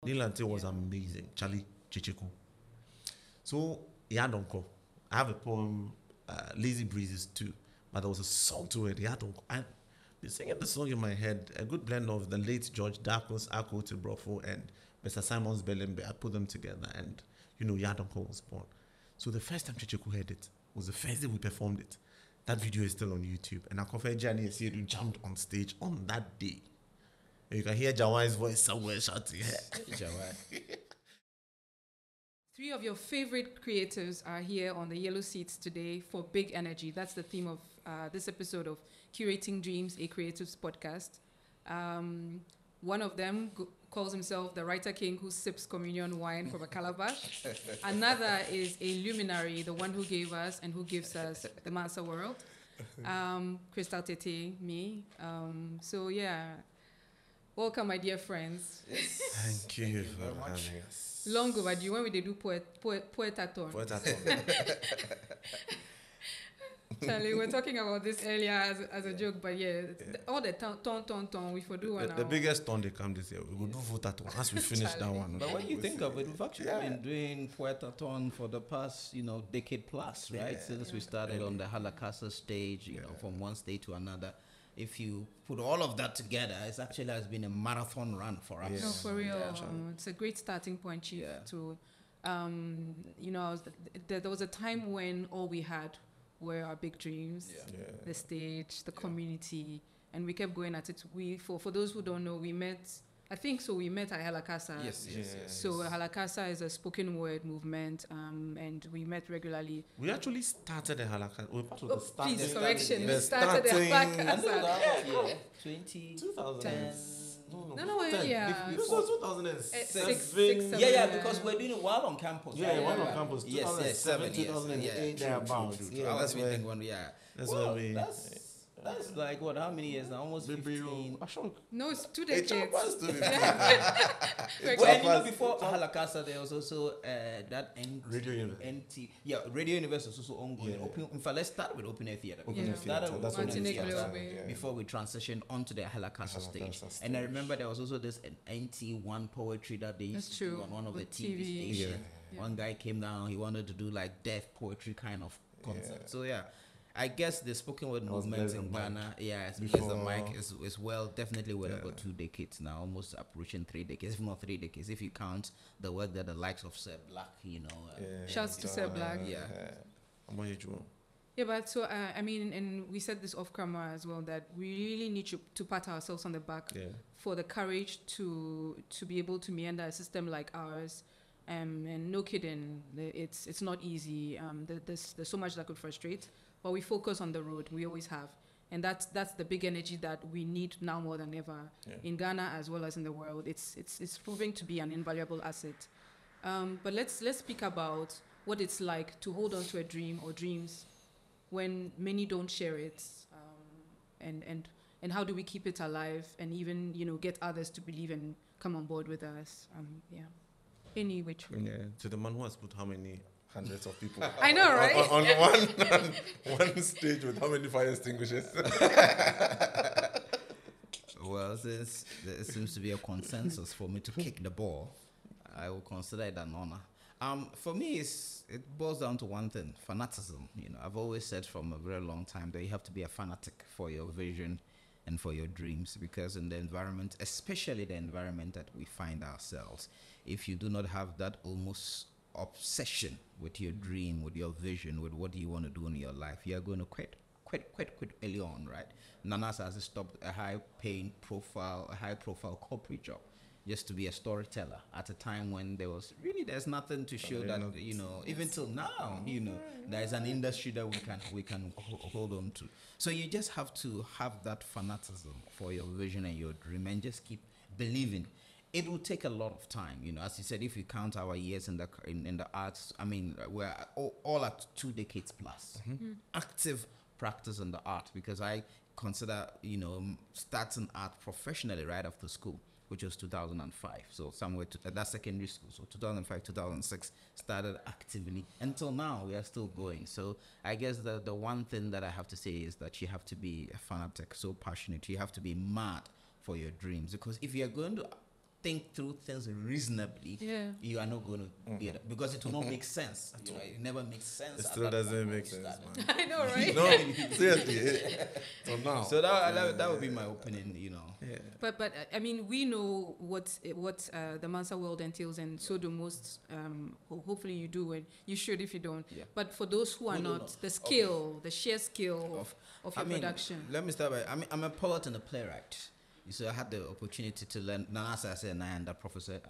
Nilante was amazing. Charlie Chichiku. So, Yadonko. I have a poem, Lazy Breezes too, but there was a song to it. Yadonko. I've been singing the song in my head, a good blend of the late George Darkos, Ako Tibrofo, and Mr. Simon's Belembe. I put them together, and Yadonko was born. So the first time Chichiku heard it was the first day we performed it. That video is still on YouTube, and Akofe Jani Esiedu jumped on stage on that day. You can hear Jawai's voice somewhere shouting. Jawai. 3 of your favorite creatives are here on the yellow seats today for Big Energy. That's the theme of this episode of Curating Dreams, a Creatives podcast. One of them calls himself the writer king who sips communion wine from a calabash. Another is a luminary, the one who gave us and who gives us the Mansa world. Crystal Tettey, me. So yeah, welcome, my dear friends. Thank you for having us. Long overdue. When we do poetathon. Charlie, we were talking about this earlier as a joke, but yeah, all the ton, we for do one. The biggest ton they come this year. We will do poetathon once we finish that one. But when you think of it, we've actually been doing poetathon for the past, decade plus, right? Since we started on the Halakasa stage, from one stage to another. If you put all of that together, it actually has been a marathon run for us. No, for real. It's a great starting point, Chief. There was a time when all we had were our big dreams, the stage, the community, and we kept going at it. For those who don't know, we met at Halakasa. Yes. So Halakasa is a spoken word movement, and we met regularly. We actually started at Halakasa. Please, correction. We started at Halakasa. 2010. No, yeah. This was 2006. Because we're doing it while on campus. While on campus. 2007, 2008, thereabouts. That's when we That's when we... That's like what? How many years now? Almost 15. No, it's 2 decades. Before Halakasa, there was also that Radio Universe. Radio Universe was also ongoing. In fact, let's start with Open Air Theatre. That's before we transitioned onto the Halakasa stage. And I remember there was also this NT1 poetry that they used to do on one of the TV stations. One guy came down. He wanted to do like deaf poetry kind of concept. So I guess the spoken word movement in Ghana, it's because the mic is definitely well over 2 decades now, almost approaching 3 decades, if not 3 decades, if you count the work that the likes of Sir Black, Shouts to Sir Black. But so, and we said this off camera as well, that we really need to pat ourselves on the back for the courage to be able to meander a system like ours. And no kidding, it's not easy. There's so much that could frustrate. But we focus on the road. We always have, and that's the big energy that we need now more than ever in Ghana as well as in the world. It's proving to be an invaluable asset. But let's speak about what it's like to hold on to a dream or dreams when many don't share it, and how do we keep it alive and even get others to believe and come on board with us. Any which way. To the man who has put how many hundreds of people I know, right? on one stage with how many fire extinguishers? Well, since there seems to be a consensus for me to kick the ball, I will consider it an honor. For me, it boils down to one thing: fanaticism. I've always said from a very long time that you have to be a fanatic for your vision and for your dreams, because in the environment, especially the environment that we find ourselves, if you do not have that almost obsession with your dream, with your vision, with what you want to do in your life, you are going to quit early on, right? Nana has stopped a high profile corporate job just to be a storyteller at a time when there's nothing to show that even till now there's an industry that we can hold on to. So you just have to have that fanaticism for your vision and your dream and just keep believing. It will take a lot of time, as you said. If you count our years in the arts, we're all at 2 decades plus active practice in the art, because I consider starting art professionally right after school, which was 2005. So somewhere that's secondary school. So 2005, 2006 started actively. Until now, we are still going. So I guess the one thing that I have to say is that you have to be a fanatic, so passionate. You have to be mad for your dreams, because if you're going to think through things reasonably, you are not going to get it because it will not make sense. You know, it never makes sense. It still doesn't make sense, man. I know, right? No, seriously. So now. So that would be my opinion, you know. Yeah. But I mean, we know what the Mansa world entails, and so do most. Hopefully, you do, and you should if you don't. Yeah. But for those who are not, the skill, the sheer skill of your production. Let me start by. I'm a poet and a playwright. So I had the opportunity to learn. Now, as I said, I under Professor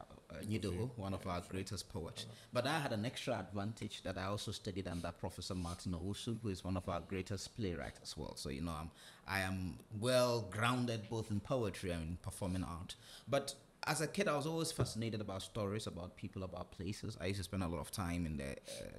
Nidoho, one of our greatest poets. But I had an extra advantage that I also studied under Professor Martin Owusu, who is one of our greatest playwrights as well. So, you know, I am well grounded both in poetry and in performing art. But as a kid, I was always fascinated about stories, about people, about places. I used to spend a lot of time in the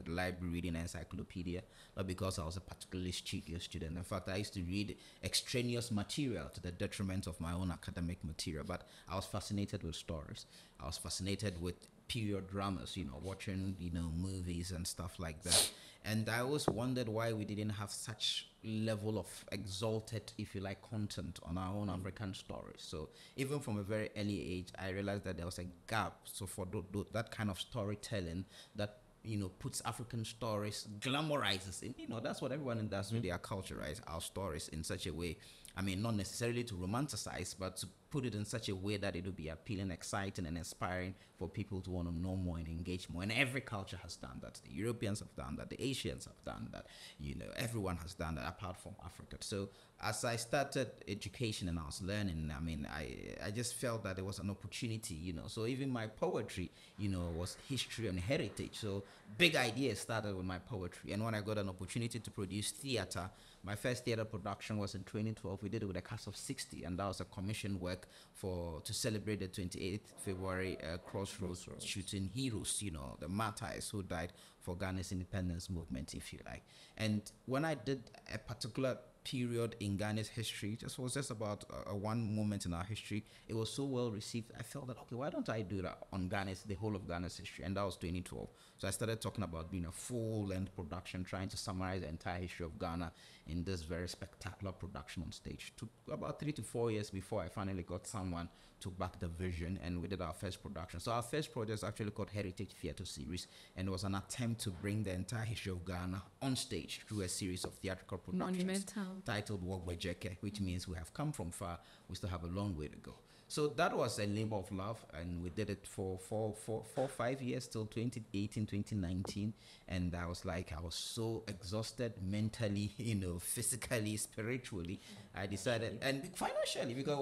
library reading an encyclopedia, not because I was a particularly studious student. In fact, I used to read extraneous material to the detriment of my own academic material. But I was fascinated with stories. I was fascinated with period dramas, you know, watching, you know, movies and stuff like that. And I always wondered why we didn't have such level of exalted, if you like, content on our own African stories. So even from a very early age, I realized that there was a gap. So for that kind of storytelling that, you know, puts African stories, glamorizes it. You know, that's what everyone does with their culture, right? Our stories in such a way. I mean, not necessarily to romanticize, but to put it in such a way that it will be appealing, exciting, and inspiring for people to want to know more and engage more. And every culture has done that. The Europeans have done that. The Asians have done that. You know, everyone has done that apart from Africa. So as I started education and I was learning, I mean, I just felt that there was an opportunity, you know. So even my poetry, you know, was history and heritage. So big ideas started with my poetry. And when I got an opportunity to produce theater, my first theater production was in 2012. We did it with a cast of 60, and that was a commission work to celebrate the 28th February Crossroads shooting heroes, you know, the martyrs who died for Ghana's independence movement, if you like. And when I did a particular period in Ghana's history, this was just about one moment in our history, it was so well received. I felt that, okay, why don't I do that on the whole of Ghana's history? And that was 2012. So I started talking about being a full-length production, trying to summarize the entire history of Ghana in this very spectacular production on stage. Took about 3 to 4 years before I finally got someone to back the vision, and we did our first production. So our first project is actually called Heritage Theatre Series, and it was an attempt to bring the entire history of Ghana on stage through a series of theatrical productions. Monumental. Titled Okhiogbe, which means we have come from far, we still have a long way to go. So that was a labor of love, and we did it for 5 years till 2018, 2019. And I was so exhausted mentally, you know, physically, spiritually. I decided, and financially, because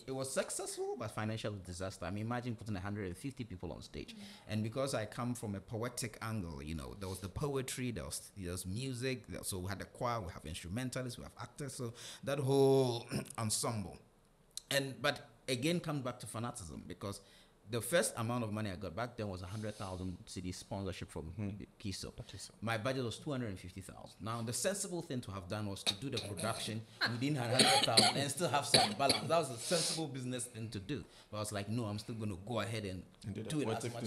it was successful, but financial disaster. I mean, imagine putting 150 people on stage. And because I come from a poetic angle, you know, there was the poetry, there was music, so we had the choir, we have instrumentalists, we have actors, so that whole ensemble. But again, comes back to fanaticism, because the first amount of money I got back then was 100,000 cedi sponsorship from Kiso. My budget was 250,000. Now, the sensible thing to have done was to do the production within 100,000 and still have some balance. That was a sensible business thing to do. But I was like, no, I'm still going to go ahead and do it as much.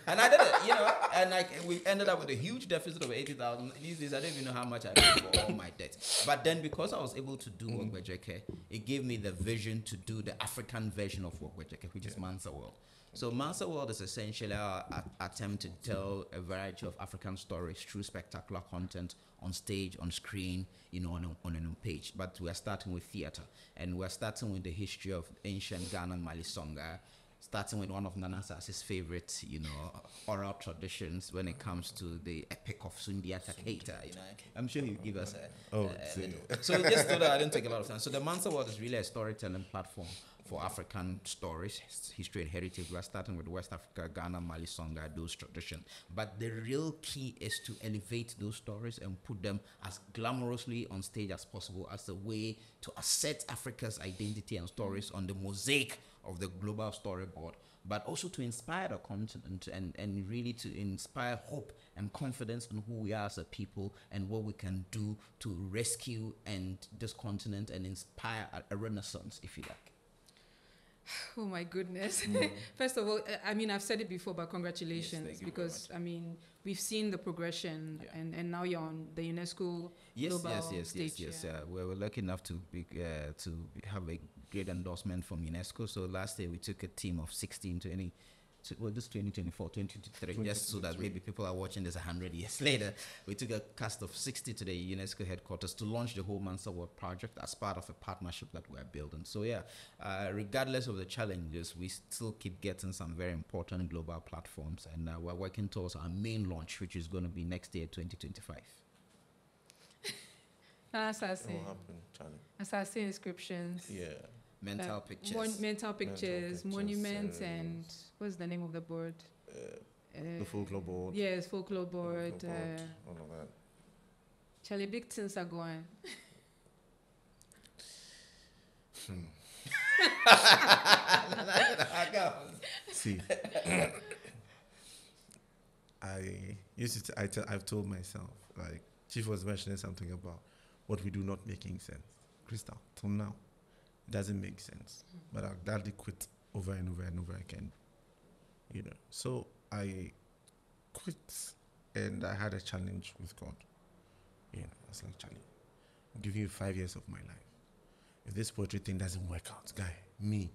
And I did it, you know. And we ended up with a huge deficit of 80,000. These days, I don't even know how much I paid for all my debts. But then, because I was able to do Okhiogbe, it gave me the vision to do the African version of Okhiogbe, which is Mansa World. So Mansa World is essentially our attempt to tell a variety of African stories through spectacular content on stage, on screen, you know, on a page. But we are starting with theater, and we're starting with the history of ancient Ghana and Malisonga, starting with one of Nana Sass's favorite, you know, oral traditions when it comes to the epic of Sundiata Keita. You know, I'm sure he'll give us a little. So just so that I didn't take a lot of time. So the Mansa World is really a storytelling platform for African stories, history and heritage. We are starting with West Africa, Ghana, Malisonga, those traditions. But the real key is to elevate those stories and put them as glamorously on stage as possible, as a way to assert Africa's identity and stories on the mosaic of the global storyboard, but also to inspire the continent and really to inspire hope and confidence in who we are as a people and what we can do to rescue this continent and inspire a renaissance, if you like. Oh my goodness. First of all, I mean, I've said it before, but congratulations, because I mean, we've seen the progression, and now you're on the UNESCO global stage. Yes. We're lucky enough to have a great endorsement from UNESCO. So last year we took a team of 16 to any. Well, this 2024, 2023, just so that maybe people are watching this 100 years later. We took a cast of 60 to the UNESCO headquarters to launch the whole Mansa World project as part of a partnership that we're building. So yeah, regardless of the challenges, we still keep getting some very important global platforms, and we're working towards our main launch, which is going to be next year, 2025. Assassin inscriptions. Yeah. Mental pictures. Mental pictures, monuments, and what's the name of the board? The folklore board. Yes, folklore board. All of that. Charlie, big things are going. See, I've told myself, like, Chief was mentioning something about what we do not making sense. Crystal, till now, it doesn't make sense. But I'll gladly quit over and over and over again. You know, so I quit, and I had a challenge with God. You know, I was like, Charlie, I'm giving you 5 years of my life. If this poetry thing doesn't work out, guy, me,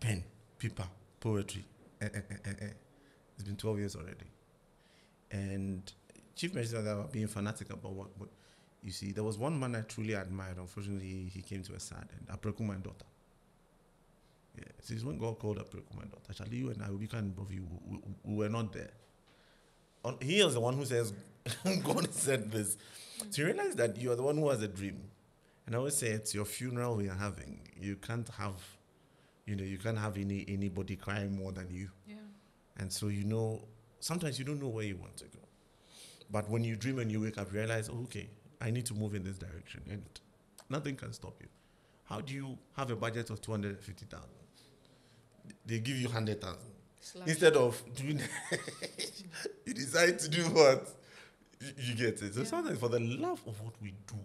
pen, paper, poetry, it's been 12 years already. And Chief mentioned that about being fanatic about what you see, there was one man I truly admired. Unfortunately, he came to a sad end. Apreku, my daughter. Yeah, so it's when God called Apreku, my daughter. Charlie, you and I, we can't involve you. We were not there. He was the one who says, God said this. So you realize that you are the one who has a dream. And I always say, it's your funeral we are having. You can't have, anybody crying more than you. Yeah. And so, sometimes you don't know where you want to go. But when you dream and you wake up, you realize, okay, I need to move in this direction. And nothing can stop you. How do you have a budget of 250,000? They give you 100,000. Instead of doing you decide to do what? You get it. So sometimes for the love of what we do,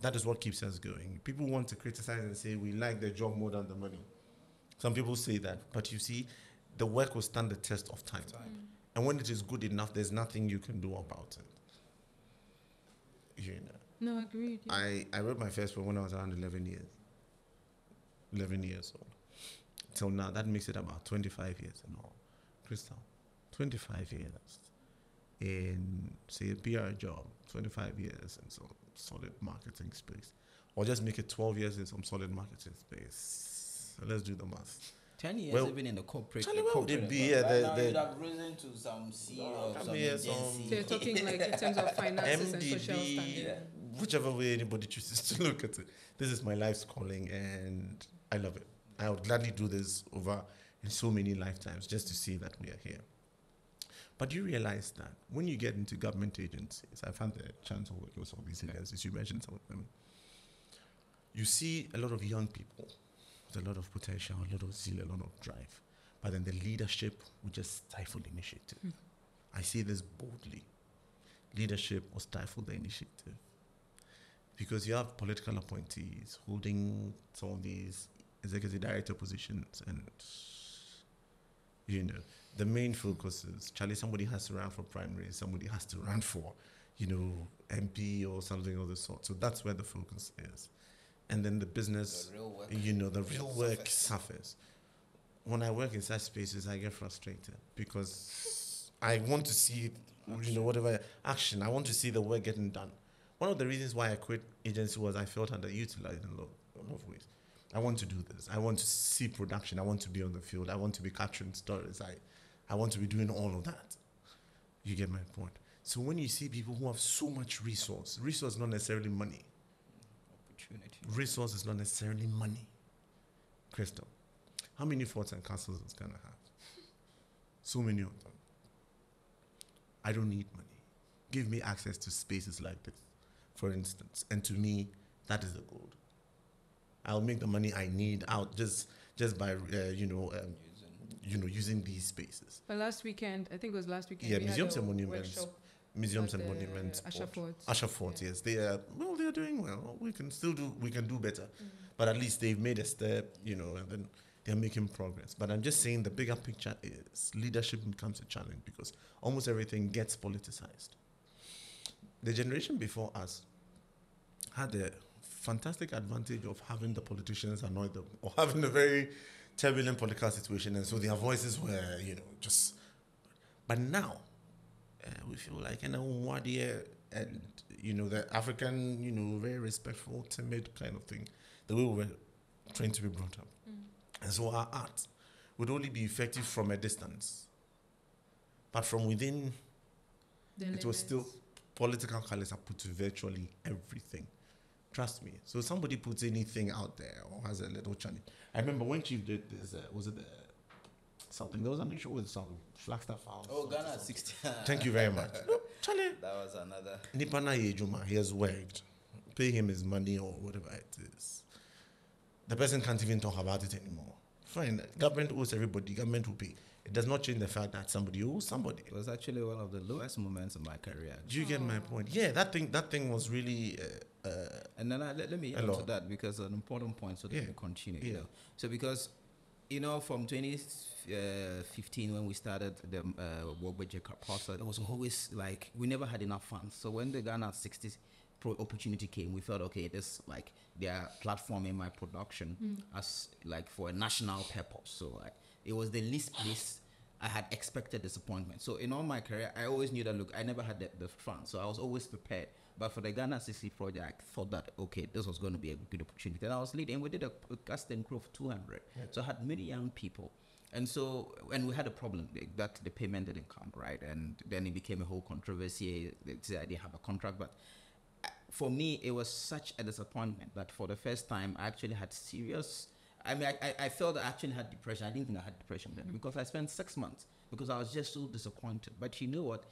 that is what keeps us going. People want to criticize and say we like the job more than the money. Some people say that. But you see, the work will stand the test of time. And when it is good enough, there's nothing you can do about it. No, agreed. Yeah. I wrote my first poem when I was around 11 years. 11 years old. So now that makes it about 25 years and all. Crystal, 25 years in, say, a PR job, 25 years in some solid marketing space. Or just make it 12 years in some solid marketing space. So let's do the math. 10 years even in the corporate. Charlie, what would it be? Right now you'd have risen to some CEO of some agency. So you're talking like in terms of finances and social standing. Whichever way anybody chooses to look at it. This is my life's calling and I love it. I would gladly do this over in so many lifetimes just to see that we are here. But you realize that when you get into government agencies, I've had the chance to work with some of these agencies, you mentioned some of them, you see a lot of young people with a lot of potential, a lot of zeal, a lot of drive. But then the leadership will just stifle the initiative. I say this boldly. Leadership will stifle the initiative. Because you have political appointees holding some of these executive director positions and, the main focus is, Charlie, somebody has to run for primary, somebody has to run for, MP or something of the sort. So that's where the focus is. And then the business, the real work suffers. When I work in such spaces, I get frustrated because I want to see, whatever action. I want to see the work getting done. One of the reasons why I quit agency was I felt underutilized in a lot of ways. I want to do this. I want to see production. I want to be on the field. I want to be capturing stories. I want to be doing all of that. You get my point. So when you see people who have so much resource not necessarily money. Resource is not necessarily money. Crystal, how many forts and castles does Ghana have? So many of them. I don't need money. Give me access to spaces like this, for instance. And to me, that is the gold. I'll make the money I need out just by using these spaces. But last weekend, I think it was last weekend. Yeah, museums and monuments. Museums and monuments. Usher Fort, yes. They're doing well. We can do better. But at least they've made a step, and then they're making progress. But I'm just saying the bigger picture is leadership becomes a challenge because almost everything gets politicized. The generation before us had the fantastic advantage of having the politicians annoy them or having a very turbulent political situation, and so their voices were, just. But now, we feel like and the African, very respectful, timid kind of thing, the way we were trained to be brought up, and so our art would only be effective from a distance, but from within, it was still political colors are put to virtually everything. Trust me. So somebody puts anything out there or has a little challenge. I remember when Chief did this, was it something? There was an issue with some Flagstaff House. Oh, Ghana 60. Thank you very much. No, Charlie. That was another. Nipana Yejuma, he has worked. Pay him his money or whatever it is. The person can't even talk about it anymore. Fine. Government owes everybody. Government will pay. It does not change the fact that somebody owes somebody. It was actually one of the lowest moments of my career. Do you get my point? Yeah, that thing was really. And then let me add to that because an important point so that we continue. Yeah. So because, from 2015 when we started the Okhiogbe process, it was always like we never had enough funds. So when the Ghana 60 opportunity came, we thought, okay, this like they are platforming my production as like for a national purpose. So it was the least place I had expected disappointment. So in all my career, I always knew that, look, I never had the funds, so I was always prepared. But for the Ghana 60 project, I thought that, okay, this was going to be a good opportunity. And I was leading, we did a cast and crew of 200. Yeah. So I had many young people. And so, and we had a problem that the payment didn't come, right? And then it became a whole controversy. They said I didn't have a contract. But for me, it was such a disappointment that for the first time, I actually had serious... I felt I actually had depression. I didn't think I had depression then because I spent 6 months because I was just so disappointed. But you know what?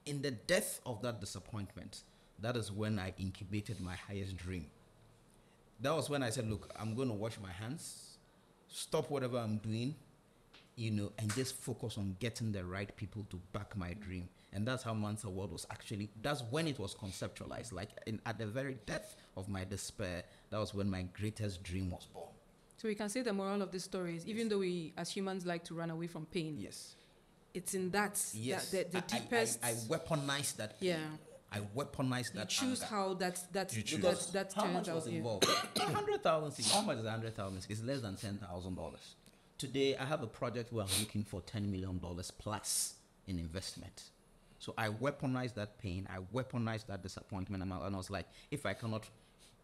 In the depth of that disappointment, that is when I incubated my highest dream. That was when I said, look, I'm going to wash my hands, stop whatever I'm doing, and just focus on getting the right people to back my dream. And that's how Mansa World was actually, that's when it was conceptualized. Like at the very depth of my despair, that was when my greatest dream was born. So we can say the moral of this story is, even though we as humans like to run away from pain, it's in that, that the deepest... I weaponized that pain. Yeah. I weaponized that. You choose how that how much was involved? 100,000. How much is 100,000? It's less than $10,000. Today, I have a project where I'm looking for $10 million plus in investment. So I weaponized that pain. I weaponized that disappointment, and I was like, if I cannot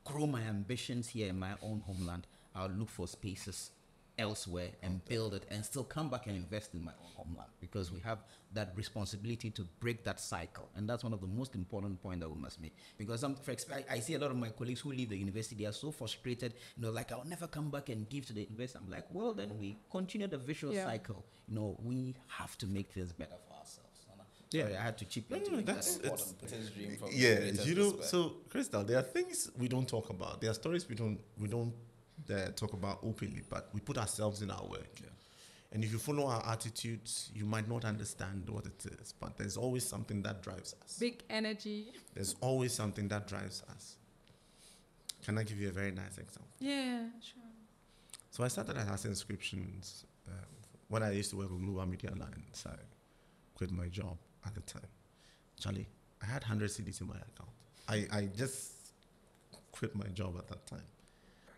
grow my ambitions here in my own homeland, I'll look for spaces elsewhere and build it and still come back and invest in my own homeland, because we have that responsibility to break that cycle. And that's one of the most important points that we must make, because I see a lot of my colleagues who leave the university, they are so frustrated, like, I'll never come back and give to the university. I'm like, well, then we continue the vicious cycle. We have to make things better for ourselves. Yeah, I had to chip into that's important. So Crystal, there are things we don't talk about. There are stories we don't talk about openly, but we put ourselves in our work. Yeah. And if you follow our attitudes, you might not understand what it is, but there's always something that drives us. Big energy. There's always something that drives us. Can I give you a very nice example? Yeah, sure. So I started as inscriptions when I used to work with Global Media Alliance. I quit my job at the time. Charlie, I had 100 CDs in my account. I just quit my job at that time.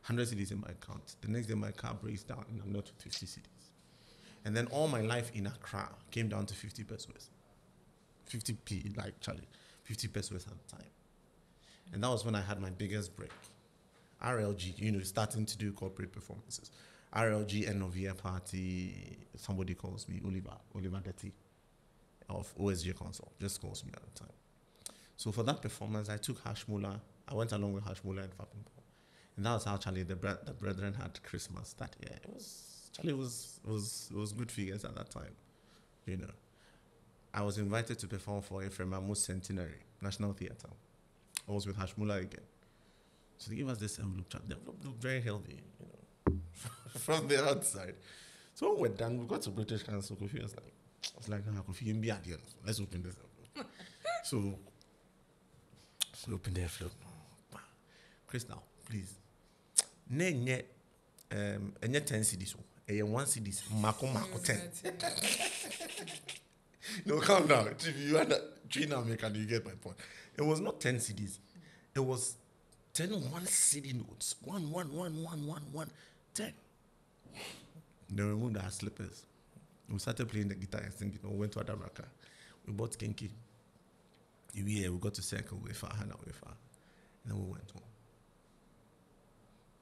100 CDs in my account. The next day, my car breaks down and I'm not with 50 CDs. And then all my life in Accra came down to 50 pesos. 50p, like Charlie, 50 pesos at the time. And that was when I had my biggest break. RLG, starting to do corporate performances. RLG, end of year party, somebody calls me, Oliver Tettey of OSJ Council, just calls me at the time. So for that performance, I took Hashmula. I went along with Hashmula and Fapimpo. And that was how Charlie, the brethren had Christmas that year. It was good figures at that time. I was invited to perform for Efremamu's centenary, National Theatre. I was with Hashmula again. So they gave us this envelope. The envelope looked very healthy, from the outside. So when we're done, we got to British Council. Kofi was like, Kofi, let's open this envelope. So we opened the envelope. Crystal, please. Nenye 10 CDs. 1 CDs. Mako 10. No, calm down. If you had a tree now, you get my point. It was not 10 CDs. It was 10 1 cedi notes. 1. 10. They removed our slippers. We started playing the guitar and singing. We went to Adamaka. We bought Kinky. We got to Circle Wafer, Hannah Wafer. And then we went home.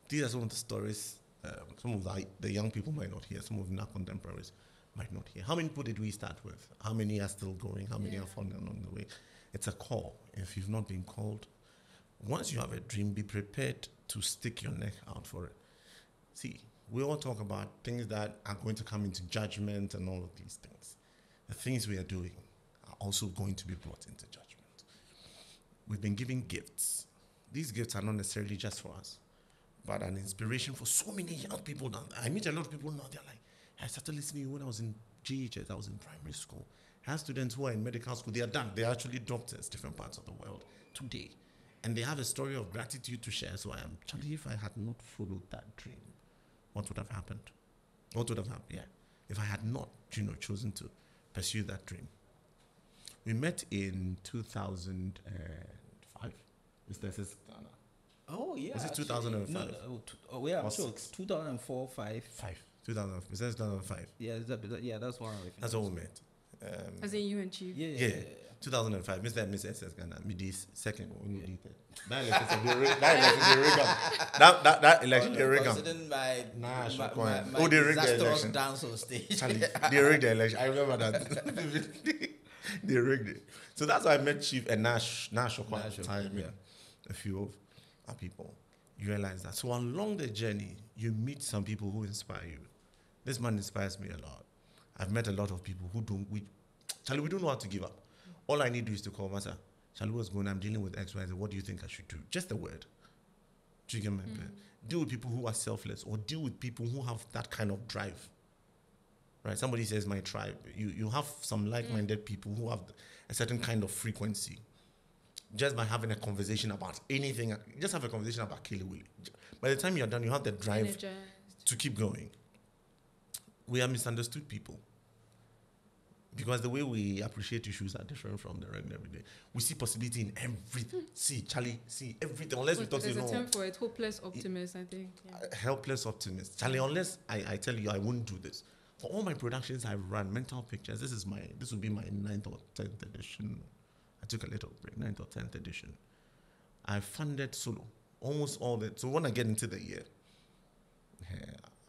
These are some of the stories. Some of the young people might not hear. Some of our contemporaries might not hear. How many people did we start with? How many are still going? How many are falling along the way? It's a call. If you've not been called, once you have a dream, be prepared to stick your neck out for it. See, we all talk about things that are going to come into judgment and all of these things. The things we are doing are also going to be brought into judgment. We've been giving gifts. These gifts are not necessarily just for us, but an inspiration for so many young people now. I meet a lot of people now, they're like, I started listening to you when I was in GHS, I was in primary school. I have students who are in medical school, they are done. They're actually doctors, different parts of the world today. And they have a story of gratitude to share. So I am, Charlie, if I had not followed that dream, what would have happened? What would have happened? Yeah. If I had not, chosen to pursue that dream. We met in 2005. This is Ghana. Oh, yeah. Was it 2005? No, yeah, I'm sure it's 2004, 5. 2005. Is that 2005? Yeah, that's one. That's all we met. As in you and Chief? Yeah. 2005. Mr. and Mrs. SS Ghana. Midis second. That election, they rigged them. They rigged the election. Dance on stage. They rigged the election. I remember that. They rigged it. So that's why I met Chief and Nash time. A few of our people. You realize that. So along the journey, you meet some people who inspire you. This man inspires me a lot. I've met a lot of people who we don't know how to give up. All I need to do is to call Masa. Charlie, what's going on? I'm dealing with X, Y, Z. What do you think I should do? Just a word. Do you get my point? Deal with people who are selfless, or deal with people who have that kind of drive. Right? Somebody says my tribe. You have some like-minded people who have a certain kind of frequency. Just by having a conversation about anything, just have a conversation about Kelly Willie. By the time you're done, you have the drive to keep going. We are misunderstood people. Because the way we appreciate issues are different from the regular everyday. We see possibility in everything. See everything. Unless we thought, there's a term for it, hopeless optimist, I think. Yeah. Helpless optimist. Charlie, unless I tell you I won't do this. For all my productions I run, Mental Pictures, this will be my 9th or 10th edition. I took a little break, 9th or 10th edition. I funded solo. Almost all that. So when I get into the year,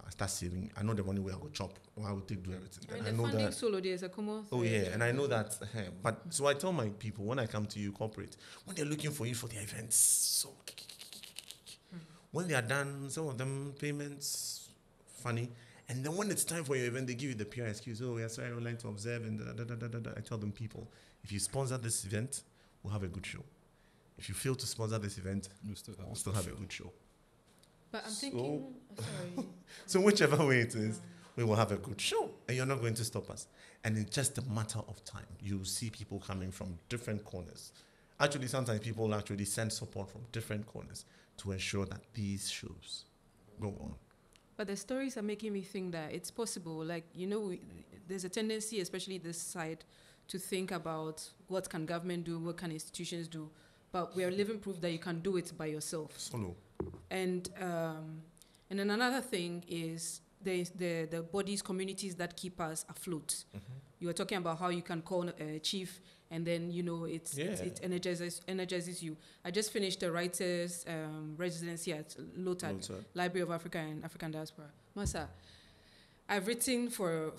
I start saving. I know the money where I go chop, or I will do everything. I know funding that solo there is a common thing. Oh yeah, and I know that. But so I tell my people when I come to you corporate, when they're looking for you for the events, so when they are done, some of them payments funny, and then when it's time for your event, they give you the PR excuse. Oh, we are sorry, I would like to observe, and I tell them, people, if you sponsor this event, we'll have a good show. If you fail to sponsor this event, we'll still have a good show. But I'm thinking, sorry. So whichever way it is, we will have a good show, and you're not going to stop us. And in just a matter of time, you'll see people coming from different corners. Actually, sometimes people actually send support from different corners to ensure that these shows go on. But the stories are making me think that it's possible. Like, there's a tendency, especially this side, to think about what can government do, what can institutions do. But we are living proof that you can do it by yourself. Solo. And then another thing is the bodies, communities that keep us afloat. Mm-hmm. You were talking about how you can call a chief, and then it energizes you. I just finished a writer's residency at LOTAD, Library of Africa and African Diaspora. Masa, I've written for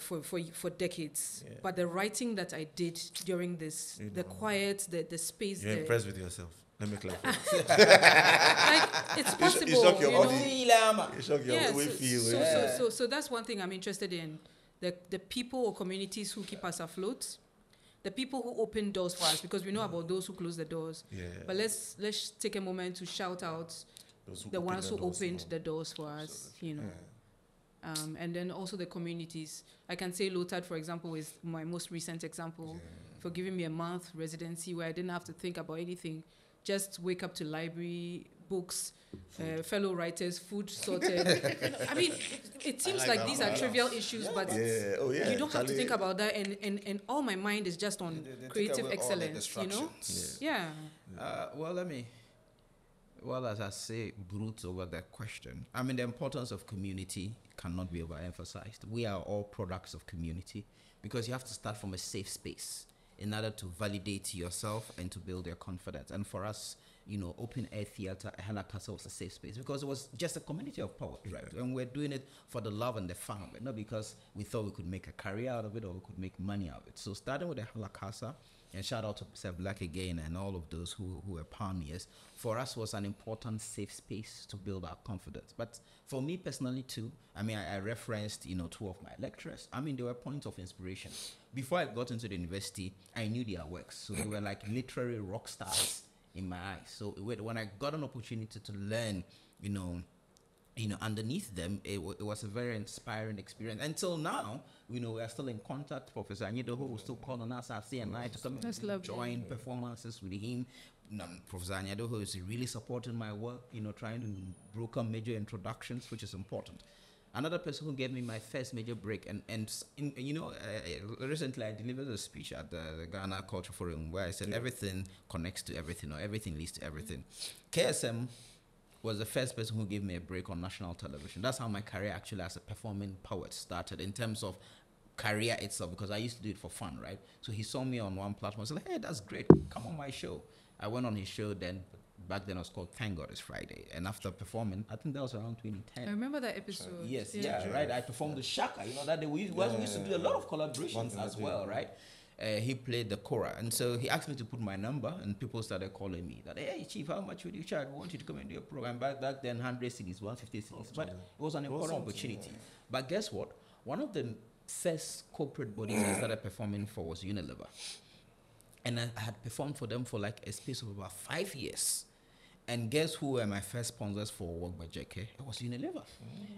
decades, but the writing that I did during this, the quiet, the space. You're impressed with yourself. Let me clap. Like, it's possible. You shock your body. You shock your way feel. So that's one thing I'm interested in. The people or communities who keep us afloat, the people who open doors for us, because we know about those who close the doors. Yeah. But let's take a moment to shout out the ones who opened the doors for us. And then also the communities. I can say LOTAD, for example, is my most recent example for giving me a month residency where I didn't have to think about anything. Just wake up to library, books, fellow writers, food sorted. I mean, it seems like these are trivial issues, but you don't have to think about that. And all my mind is just on creative excellence, Well, Well, as I say, brute over that question. I mean, the importance of community cannot be overemphasized. We are all products of community because you have to start from a safe space in order to validate yourself and to build your confidence. And for us, open air theater, Halakasa was a safe space because it was just a community of poets, right? And we're doing it for the love and the fun of it, not because we thought we could make a career out of it or we could make money out of it. So starting with the Halakasa, and shout out to Seth Black again and all of those who were pioneers, for us was an important safe space to build our confidence. But for me personally too, I mean, I referenced, two of my lecturers. I mean, they were points of inspiration. Before I got into the university, I knew their works. So they were like literary rock stars in my eyes. So when I got an opportunity to learn, underneath them, it was a very inspiring experience. Until now, we are still in contact. Professor Anyedoho will still call on us at CNI to come and join performances with him. Professor Anyedoho is really supporting my work, trying to broker major introductions, which is important. Another person who gave me my first major break, recently I delivered a speech at the Ghana Culture Forum where I said everything connects to everything, or everything leads to everything. KSM was the first person who gave me a break on national television. That's how my career actually as a performing poet started in terms of career itself, because I used to do it for fun, right? So he saw me on one platform and said, hey, that's great, come on my show. I went on his show then. Back then it was called Thank God It's Friday. And after performing, I think that was around 2010. I remember that episode. Yes, right. I performed the Shaka. That day we used to do a lot of collaborations as well, right? He played the kora, and so he asked me to put my number, and people started calling me that, hey Chief, how much would you charge? We want you to come and do a program. Back then 100 cities, 150 cities, but it was an important opportunity. But guess what? One of the first corporate bodies I started performing for was Unilever, and I had performed for them for like a space of about 5 years. And guess who were my first sponsors for Okhiogbe JK? It was Unilever.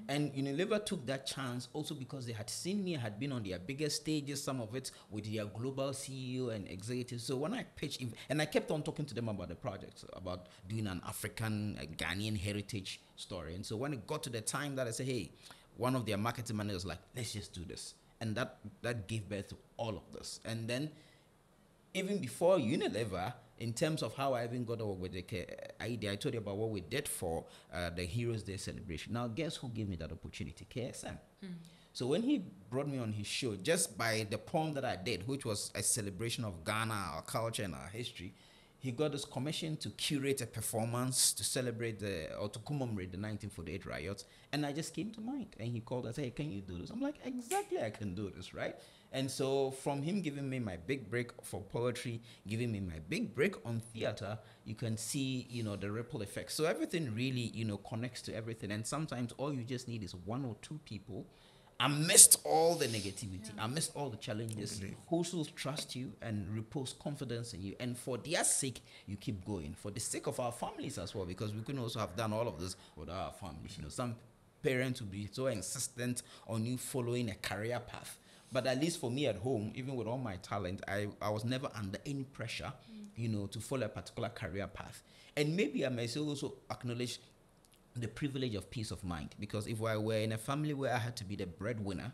And Unilever took that chance also because they had seen me, had been on their biggest stages, some of it with their global CEO and executives. So when I pitched, and I kept on talking to them about the project, about doing an African, Ghanaian heritage story. And so when it got to the time that I said, hey, one of their marketing managers was like, let's just do this. And that gave birth to all of this. And then even before Unilever, in terms of how I even got to work with the idea, I told you about what we did for the Heroes Day celebration. Now, guess who gave me that opportunity? KSM. So when he brought me on his show, just by the poem that I did, which was a celebration of Ghana, our culture, and our history, he got this commission to curate a performance to celebrate or to commemorate the 1948 riots. And I just came to mind. And he called us, hey, can you do this? I'm like, exactly, I can do this, right? And so from him giving me my big break for poetry, giving me my big break on theater, you can see, the ripple effect. So everything really, connects to everything. And sometimes all you just need is one or two people amidst all the negativity, amidst all the challenges, who still trust you and repose confidence in you. And for their sake, you keep going. For the sake of our families as well, because we couldn't also have done all of this without our families. Some parents would be so insistent on you following a career path. But at least for me at home, even with all my talent, I was never under any pressure, to follow a particular career path. And maybe I may also acknowledge the privilege of peace of mind, because if I were in a family where I had to be the breadwinner,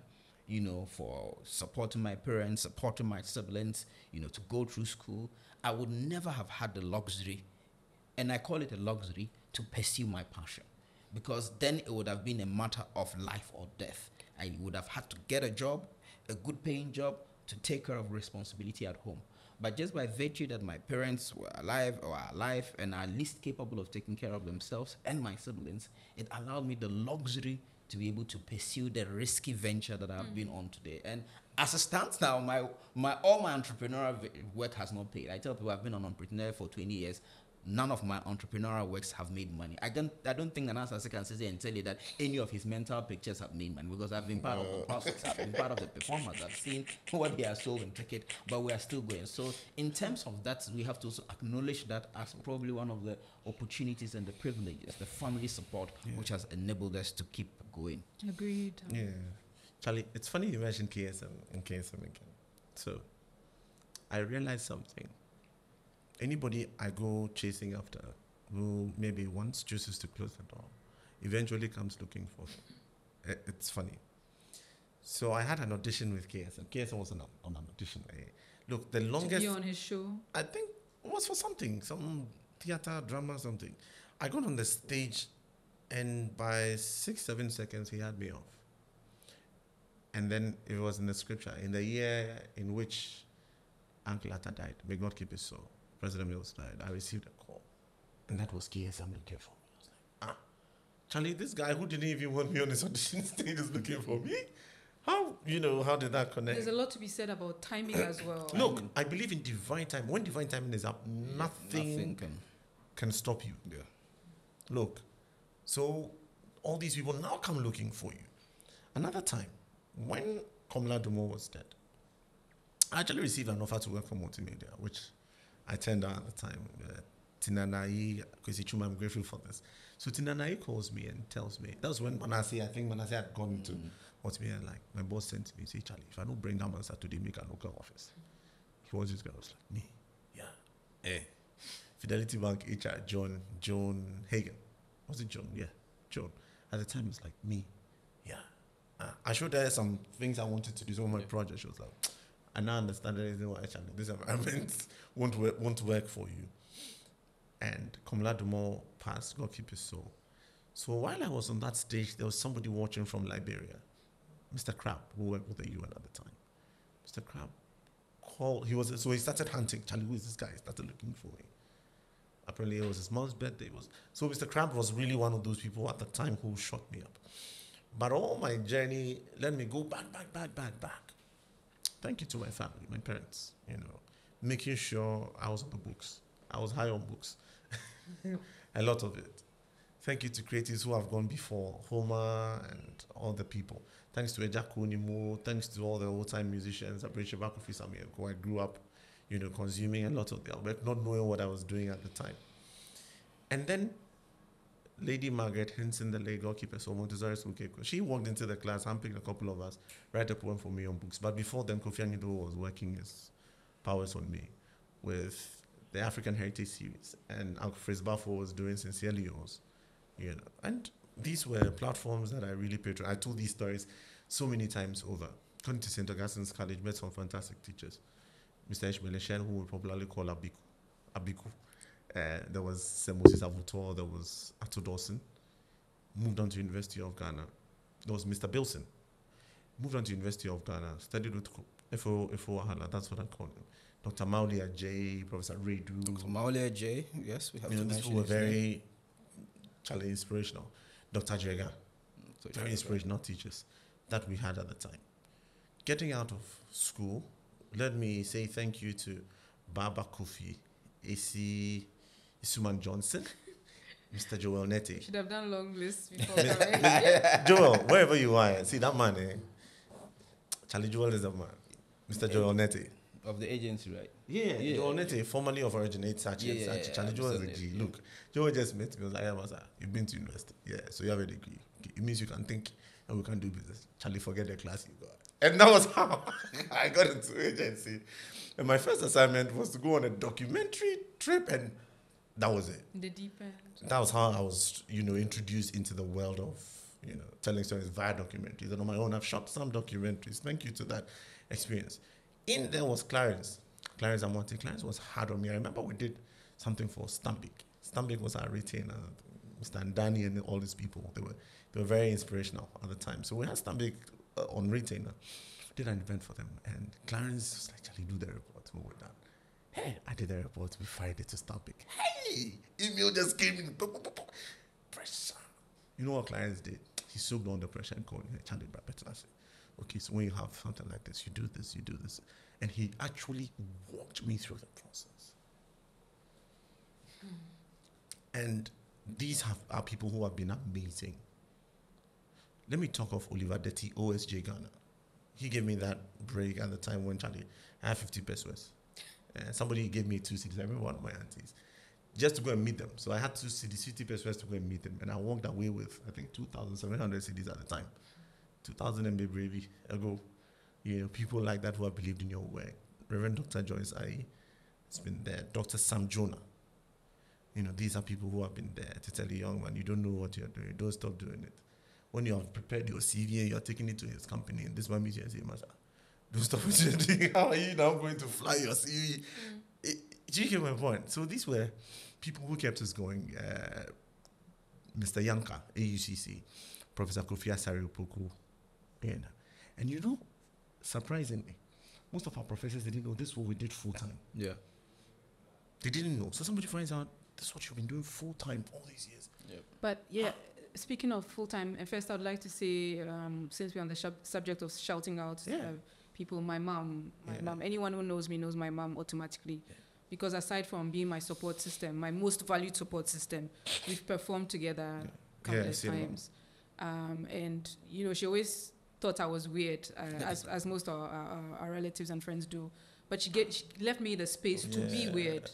for supporting my parents, supporting my siblings, to go through school, I would never have had the luxury, and I call it a luxury, to pursue my passion, because then it would have been a matter of life or death. I would have had to get a job, a good paying job, to take care of responsibility at home. But just by virtue that my parents were alive or are alive and are at least capable of taking care of themselves and my siblings, it allowed me the luxury to be able to pursue the risky venture that I've been on today. And as it stands now, all my entrepreneurial work has not paid. I tell people I've been an entrepreneur for 20 years. None of my entrepreneurial works have made money. I don't think Anasa can sit there and tell you that any of his mental pictures have made money, because I've been part of the process. I've been part of the performance. I've seen what they are sold and ticket, but we are still going. So in terms of that, we have to also acknowledge that as probably one of the opportunities and the privileges, the family support, which has enabled us to keep going. Agreed. Yeah. Charlie, it's funny you mentioned KSM again. So I realized something. Anybody I go chasing after who maybe once chooses to close the door eventually comes looking for them. It's funny. So I had an audition with KSM. KSM was on an audition. Look, the longest... To be on his show? I think it was for something, some theater, drama, something. I got on the stage, and by 6-7 seconds, he had me off. And then it was in the scripture, in the year in which Uncle Atta died, may God keep his soul, President Mills died, I received a call. And that was KSM looking for me. I was like, Charlie, this guy who didn't even want me on his audition stage is looking for me? How did that connect? There's a lot to be said about timing as well. Look, I believe in divine time. When divine timing is up, nothing can stop you. Yeah. Look, so all these people now come looking for you. Another time, when Komla Dumo was dead, I actually received an offer to work for multimedia, which I turned down at the time. Tinanai, Kwesichuma, I'm grateful for this. So Tinanai calls me and tells me, that was when Manasseh had gone into multimedia. Like, my boss sent me, say, Charlie, if I don't bring that answer today, make a local office. He was this guy. I was like, me? Yeah. Fidelity Bank HR, John Hagen. Was it John? Yeah, John. At the time, it's like, me? Yeah. I showed her some things I wanted to do, some of my projects. She was like, I now understand the reason why actually this environment won't work for you. And Komla Dumo passed, God keep his soul. So while I was on that stage, there was somebody watching from Liberia, Mr. Crab, who worked with the UN at the time. Mr. Crab called, so he started hunting. Charlie, who is this guy? He started looking for him. Apparently it was his mom's birthday. So Mr. Crab was really one of those people at the time who shot me up. But all my journey, let me go back. Thank you to my family, my parents, making sure I was on the books. I was high on books. A lot of it. Thank you to creatives who have gone before, Homer and all the people. Thanks to Ejaku Nimo, thanks to all the old-time musicians, I grew up, consuming a lot of their work, not knowing what I was doing at the time. And then Lady Margaret Hinson, the late goalkeeper, she walked into the class, handpicked a couple of us, write a poem for me on books. But before then, Kofi Anyido was working his powers on me with the African Heritage Series, and Uncle Fritz Baffo was doing Sincerely Yours, And these were platforms that I really paid. I told these stories so many times over. Going to St. Augustine's College, met some fantastic teachers. Mr. Ishbeleshen, who we popularly call Abiku. There was Sir Moses Avutor, there was Ato Dawson. Moved on to University of Ghana. There was Mr. Bilson. Moved on to University of Ghana, studied with F.O. Wahala, that's what I call him. Dr. Maulia J, Professor Redu. Dr. Maulia J, yes, we have to these people were very inspirational. Dr. Jega, very inspirational teachers that we had at the time. Getting out of school, let me say thank you to Baba Kofi, AC Isuman Johnson, Mr. Joel Nettey. Should have done long list before. Joel, wherever you are, see that man, Charlie Joel is a man. Mr. Joel Nettey. Of the agency, right? Yeah. Joel Nettey, formerly of Originate Sachi. Charlie Joel is a G. Look, Joel just met me. I was like, you've been to university. Yeah, so you have a degree. It means you can think and we can do business. Charlie, forget the class you got. And that was how I got into agency. And my first assignment was to go on a documentary trip, and that was it. The deep end. That was how I was, introduced into the world of, telling stories via documentaries. And on my own, I've shot some documentaries. Thank you to that experience. In there was Clarence Amonte. Clarence was hard on me. I remember we did something for Stambik. Stambik was our retainer, Mr. Ndani and all these people. They were very inspirational at the time. So we had Stambik on retainer. Did an event for them. And Clarence was like, Charlie, do the report. We were done. Hey, I did the report. We fired it to Stambik. Hey, email just came in. Pressure. You know what Clarence did? He soaked on the pressure and called me, Charlie, better. I said, okay, so when you have something like this, you do this. And he actually walked me through the process. And these are people who have been amazing. Let me talk of Oliver Tettey, OSJ Ghana. He gave me that break at the time when Charlie, I had 50 pesos. Somebody gave me 2 CDs, every one of my aunties, just to go and meet them. So I had 2 CDs, 50 pesos to go and meet them. And I walked away with, I think, 2,700 CDs at the time. 2000 MB ago, people like that who have believed in your work. Reverend Dr. Joyce Aye, it's been there. Dr. Sam Jonah. These are people who have been there to tell a young man, you don't know what you're doing. Don't stop doing it. When you have prepared your CV and you're taking it to his company, and this man meets you and says, Master, don't stop what you're doing. How are you now going to fly your CV? Do you get my point? So these were people who kept us going. Mr. Yanka, AUCC, Professor Kofi Asare-Opoku. And surprisingly, most of our professors didn't know this is what we did full time. Yeah. They didn't know. So somebody finds out this is what you've been doing full time all these years. Yep. But speaking of full time, first I would like to say, since we're on the subject of shouting out people, my mom, anyone who knows me knows my mom automatically. Yeah. Because aside from being my support system, my most valued support system, we've performed together countless times. And, she always thought I was weird, as most of our relatives and friends do. But she left me the space to be weird,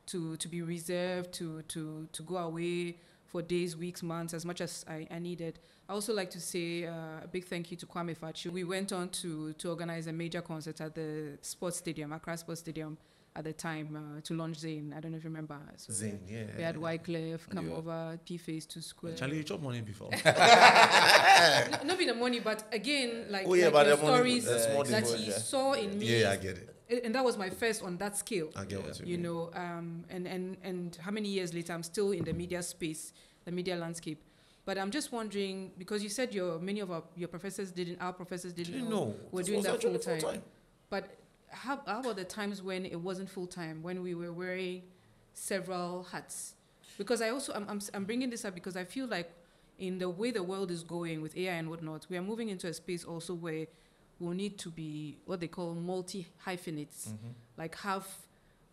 to be reserved, to go away for days, weeks, months, as much as I needed. I also like to say a big thank you to Kwame Fachu. We went on to organize a major concert at the sports stadium, Accra Sports Stadium, at the time, to launch Zane. I don't know if you remember. So Zane, we had Wycliffe come over, P-Face to Square. Charlie, you chop money before. Not be the money, but again, the stories that he saw in me. Yeah, I get it. And that was my first on that scale. I get what you mean. And how many years later, I'm still in the media space, the media landscape. But I'm just wondering, because you said many of our professors didn't know we're doing that full time. But how about the times when it wasn't full time, when we were wearing several hats? Because I'm bringing this up because I feel like in the way the world is going with AI and whatnot, we are moving into a space also where we'll need to be what they call multi-hyphenates, like have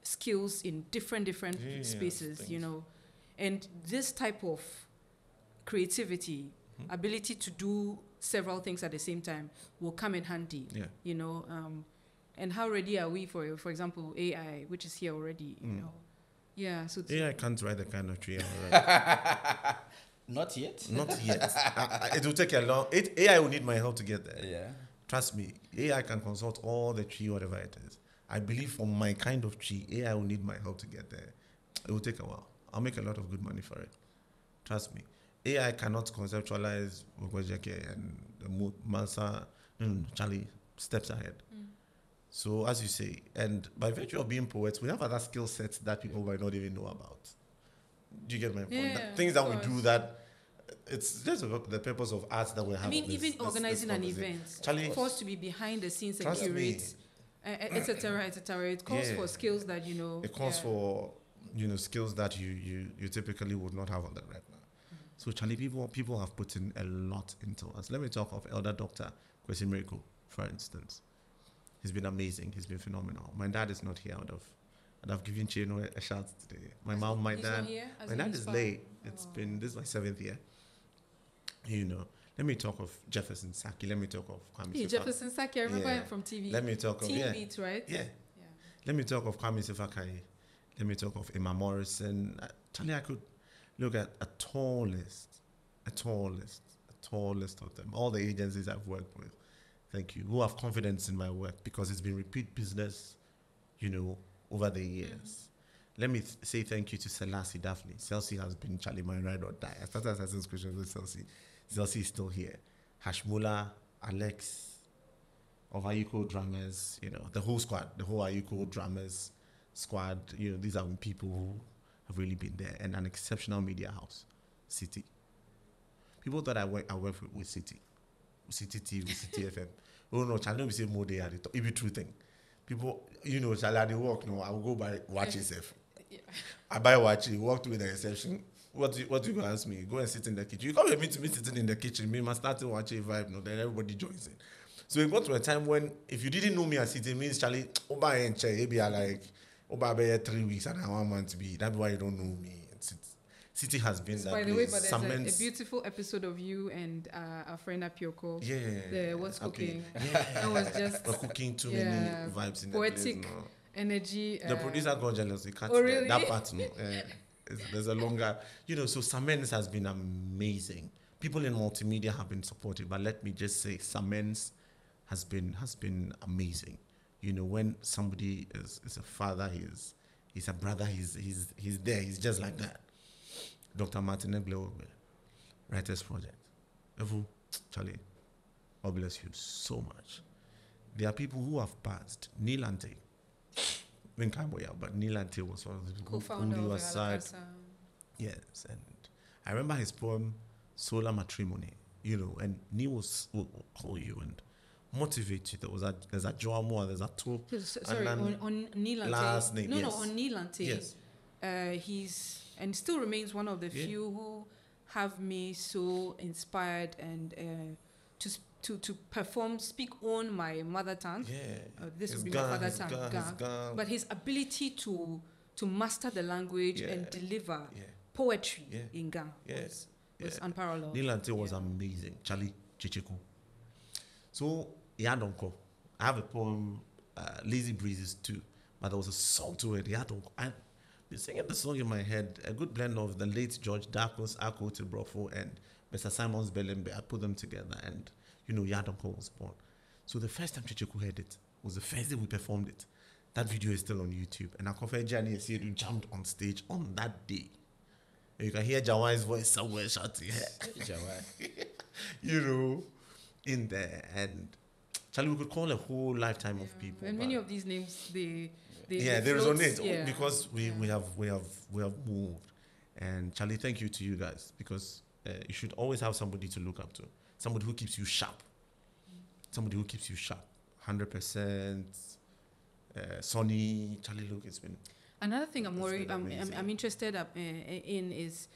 skills in different spaces, And this type of creativity, ability to do several things at the same time will come in handy, and how ready are we for example, AI, which is here already, Yeah, so AI can't write the kind of tree already. Not yet. It will take a long. AI will need my help to get there. Yeah. Trust me, AI can consult all the tree, whatever it is. I believe for my kind of tree, AI will need my help to get there. It will take a while. I'll make a lot of good money for it. Trust me. AI cannot conceptualize Okhiogbe and the Mansa. Charlie steps ahead. So as you say, and by virtue of being poets, we have other skill sets that people might not even know about. Do you get my point? Yeah, things that we do that it's just the purpose of art that we have. I mean, even organizing an event, Charlie, forced to be behind the scenes and curate, etc., etc. It calls for skills that It calls for skills that you typically would not have on the right now. So Charlie, people have put in a lot into us. Let me talk of Elder Dr. Kwesi Miracle, for instance. He's been amazing. He's been phenomenal. My dad is not here. I'd have given Chino a shout today. My dad is late. This is my 7th year. Let me talk of Jefferson Saki. Let me talk of Kwame Sefa. Jefferson Saki, I remember him from TV. Let me talk of Beats, right? Yeah. Let me talk of Kwame Sefa. Let me talk of Emma Morrison. Charlie, I could look at a tall list of them. All the agencies I've worked with. Thank you. Who have confidence in my work because it's been repeat business, over the years. Let me say thank you to Selassie Daphne. Celsi has been Charlie, my ride or die. I started Assassin's Creed with Celsi. Celsi is still here. Hashmula, Alex, of Ayuko Drummers, the whole squad, the whole Ayuko Drummers squad. These are people who have really been there. And an exceptional media house, City. People thought I work with City. City TV, City FM. Oh no, Charlie, we say more day at the top. It be true thing. People, Charlie, they work. No, I will go buy watches. I buy watches. Walk through the reception. What you gonna ask me? Go and sit in the kitchen. You come with me to me sitting in the kitchen. Me must start to watch a vibe. No, then everybody joins in. So it got to a time when if you didn't know me as City, means Charlie, Oba and Che, be like Oba be 3 weeks and I 1 month to be. That's why you don't know me. City has been that. By the way, but there's a beautiful episode of you and our friend Apioko. The What's Cooking. That was just cooking too many vibes in poetic the place, energy. The producer got jealous. He can't really? that part. No. There's a longer, so Samens has been amazing. People in multimedia have been supportive, but let me just say, Samens has been amazing. When somebody is a father, he's a brother, he's there, he's just like that. Dr. Martin Okhiogbe, Writers Project. Charlie, God bless you so much. There are people who have passed. Neil Ante. But Neil Ante was one of the people who knew aside. Yes, and I remember his poem, Solar Matrimony, you know, and he will call you and motivate you. There's a Joamo, there's a two. Sorry, on Nilante. Last name, yes. On Nilante. Yes. He's, and still remains one of the few who have me so inspired and to perform, speak on my mother tongue. Yeah. This would be my father tongue. But his ability to master the language and deliver poetry in Ga was unparalleled. Nilante was amazing. Charlie Chichiku. So, Yadonko. I have a poem, Lazy Breezes too, but there was a song to it. Yadonko. I've been singing the song in my head, a good blend of the late George Darkos, Ako Tibrofo, and Mr. Simon's Belembe. I put them together, and you know, Yadonko was born. So the first time Chichiku heard it was the first day we performed it. That video is still on YouTube, and I confess Johnny and Siedu jumped on stage on that day. And you can hear Jawai's voice somewhere shouting, you know, in there. And Charlie, we could call a whole lifetime of people. And many of these names, they resonate because we have moved. And Charlie, thank you to you guys, because you should always have somebody to look up to, somebody who keeps you sharp, 100%. Sonny, Charlie, look, it's been. Another thing I'm interested in is,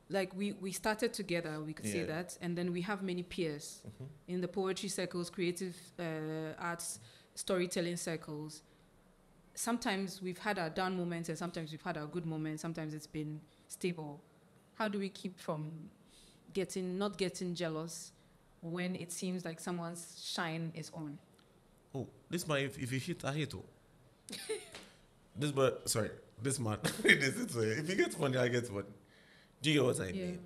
like, we started together, we could say that, and then we have many peers in the poetry circles, creative arts, storytelling circles. Sometimes we've had our down moments and sometimes we've had our good moments. Sometimes it's been stable. How do we keep from not getting jealous when it seems like someone's shine is on? Oh, this man, if you hit, I hit. This man, if he gets money, I get money. Do you get what I mean?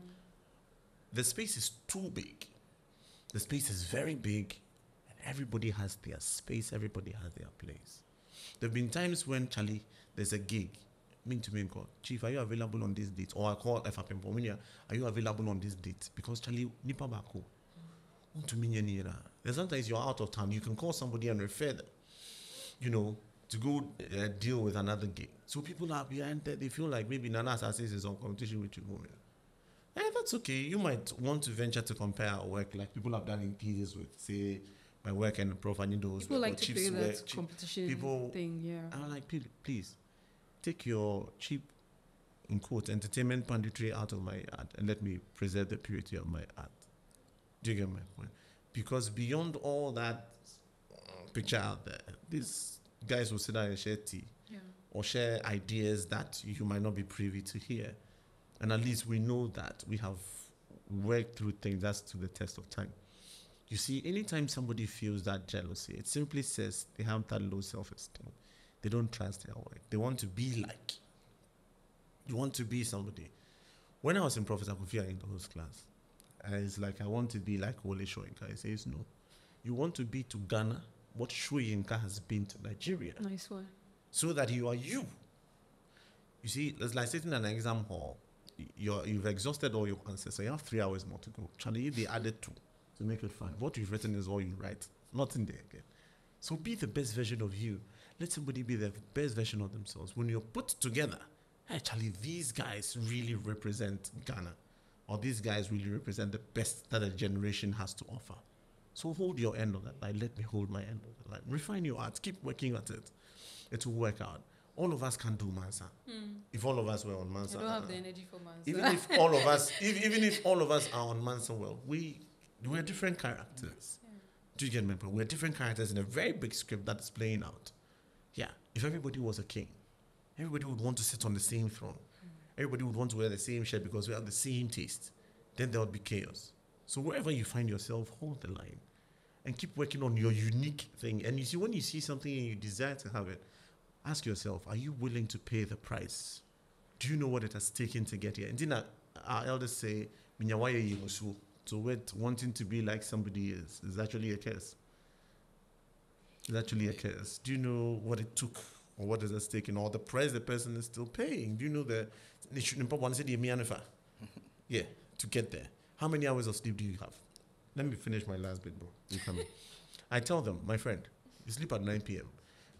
The space is too big. The space is very big, and everybody has their space, everybody has their place. There have been times when, Charlie, there's a gig, call, Chief, are you available on this date? Or I call FAPM, are you available on this date? Because, Charlie, nipa bako. There's sometimes you're out of town, you can call somebody and refer them, you know, to go deal with another gig. So people are behind that, they feel like maybe Nana Assassins is on competition with you. That's okay. You might want to venture to compare our work, like people have done in pieces with, say, my work and Prof. Anido's people work, like to play that competition thing, I'm like, please, take your cheap, in quotes, entertainment punditry out of my art and let me preserve the purity of my art. Do you get my point? Because beyond all that picture out there, these guys will sit down and share tea or share ideas that you might not be privy to hear. And at least we know that we have worked through things that's to the test of time. You see, anytime somebody feels that jealousy, it simply says they have that low self-esteem. They don't trust their work. They want to be like. You want to be somebody. When I was in Professor Kofi Akinto's class, it's like, I want to be like Wole Soyinka. He says, no. You want to be to Ghana what Soyinka has been to Nigeria. Nice one. So that you are you. You see, it's like sitting in an exam hall. You've exhausted all your answers, so you have 3 hours more to go. Charlie, they added 2 to make it fun. What you've written is all you write. Nothing there again. So be the best version of you. Let somebody be the best version of themselves. When you're put together, hey, Charlie, these guys really represent Ghana. Or these guys really represent the best that a generation has to offer. So hold your end of that line. Let me hold my end of that line. Refine your art. Keep working at it. It will work out. All of us can do Mansa. If all of us were on Mansa. I don't have the energy for Mansa. Even if all of us, even if all of us are on Mansa, well, we're different characters. Yeah. Do you get me? We're different characters in a very big script that's playing out. Yeah. If everybody was a king, everybody would want to sit on the same throne. Everybody would want to wear the same shirt because we have the same taste. Then there would be chaos. So wherever you find yourself, hold the line and keep working on your unique thing. And you see, when you see something and you desire to have it, ask yourself, are you willing to pay the price? Do you know what it has taken to get here? And then our elders say, so wanting to be like somebody is actually a curse. It's actually a curse. Do you know what it took or what is at stake or the price the person is still paying? Do you know that they shouldn't want to say to get there? How many hours of sleep do you have? Let me finish my last bit, bro. You come in. I tell them, my friend, you sleep at 9 p.m.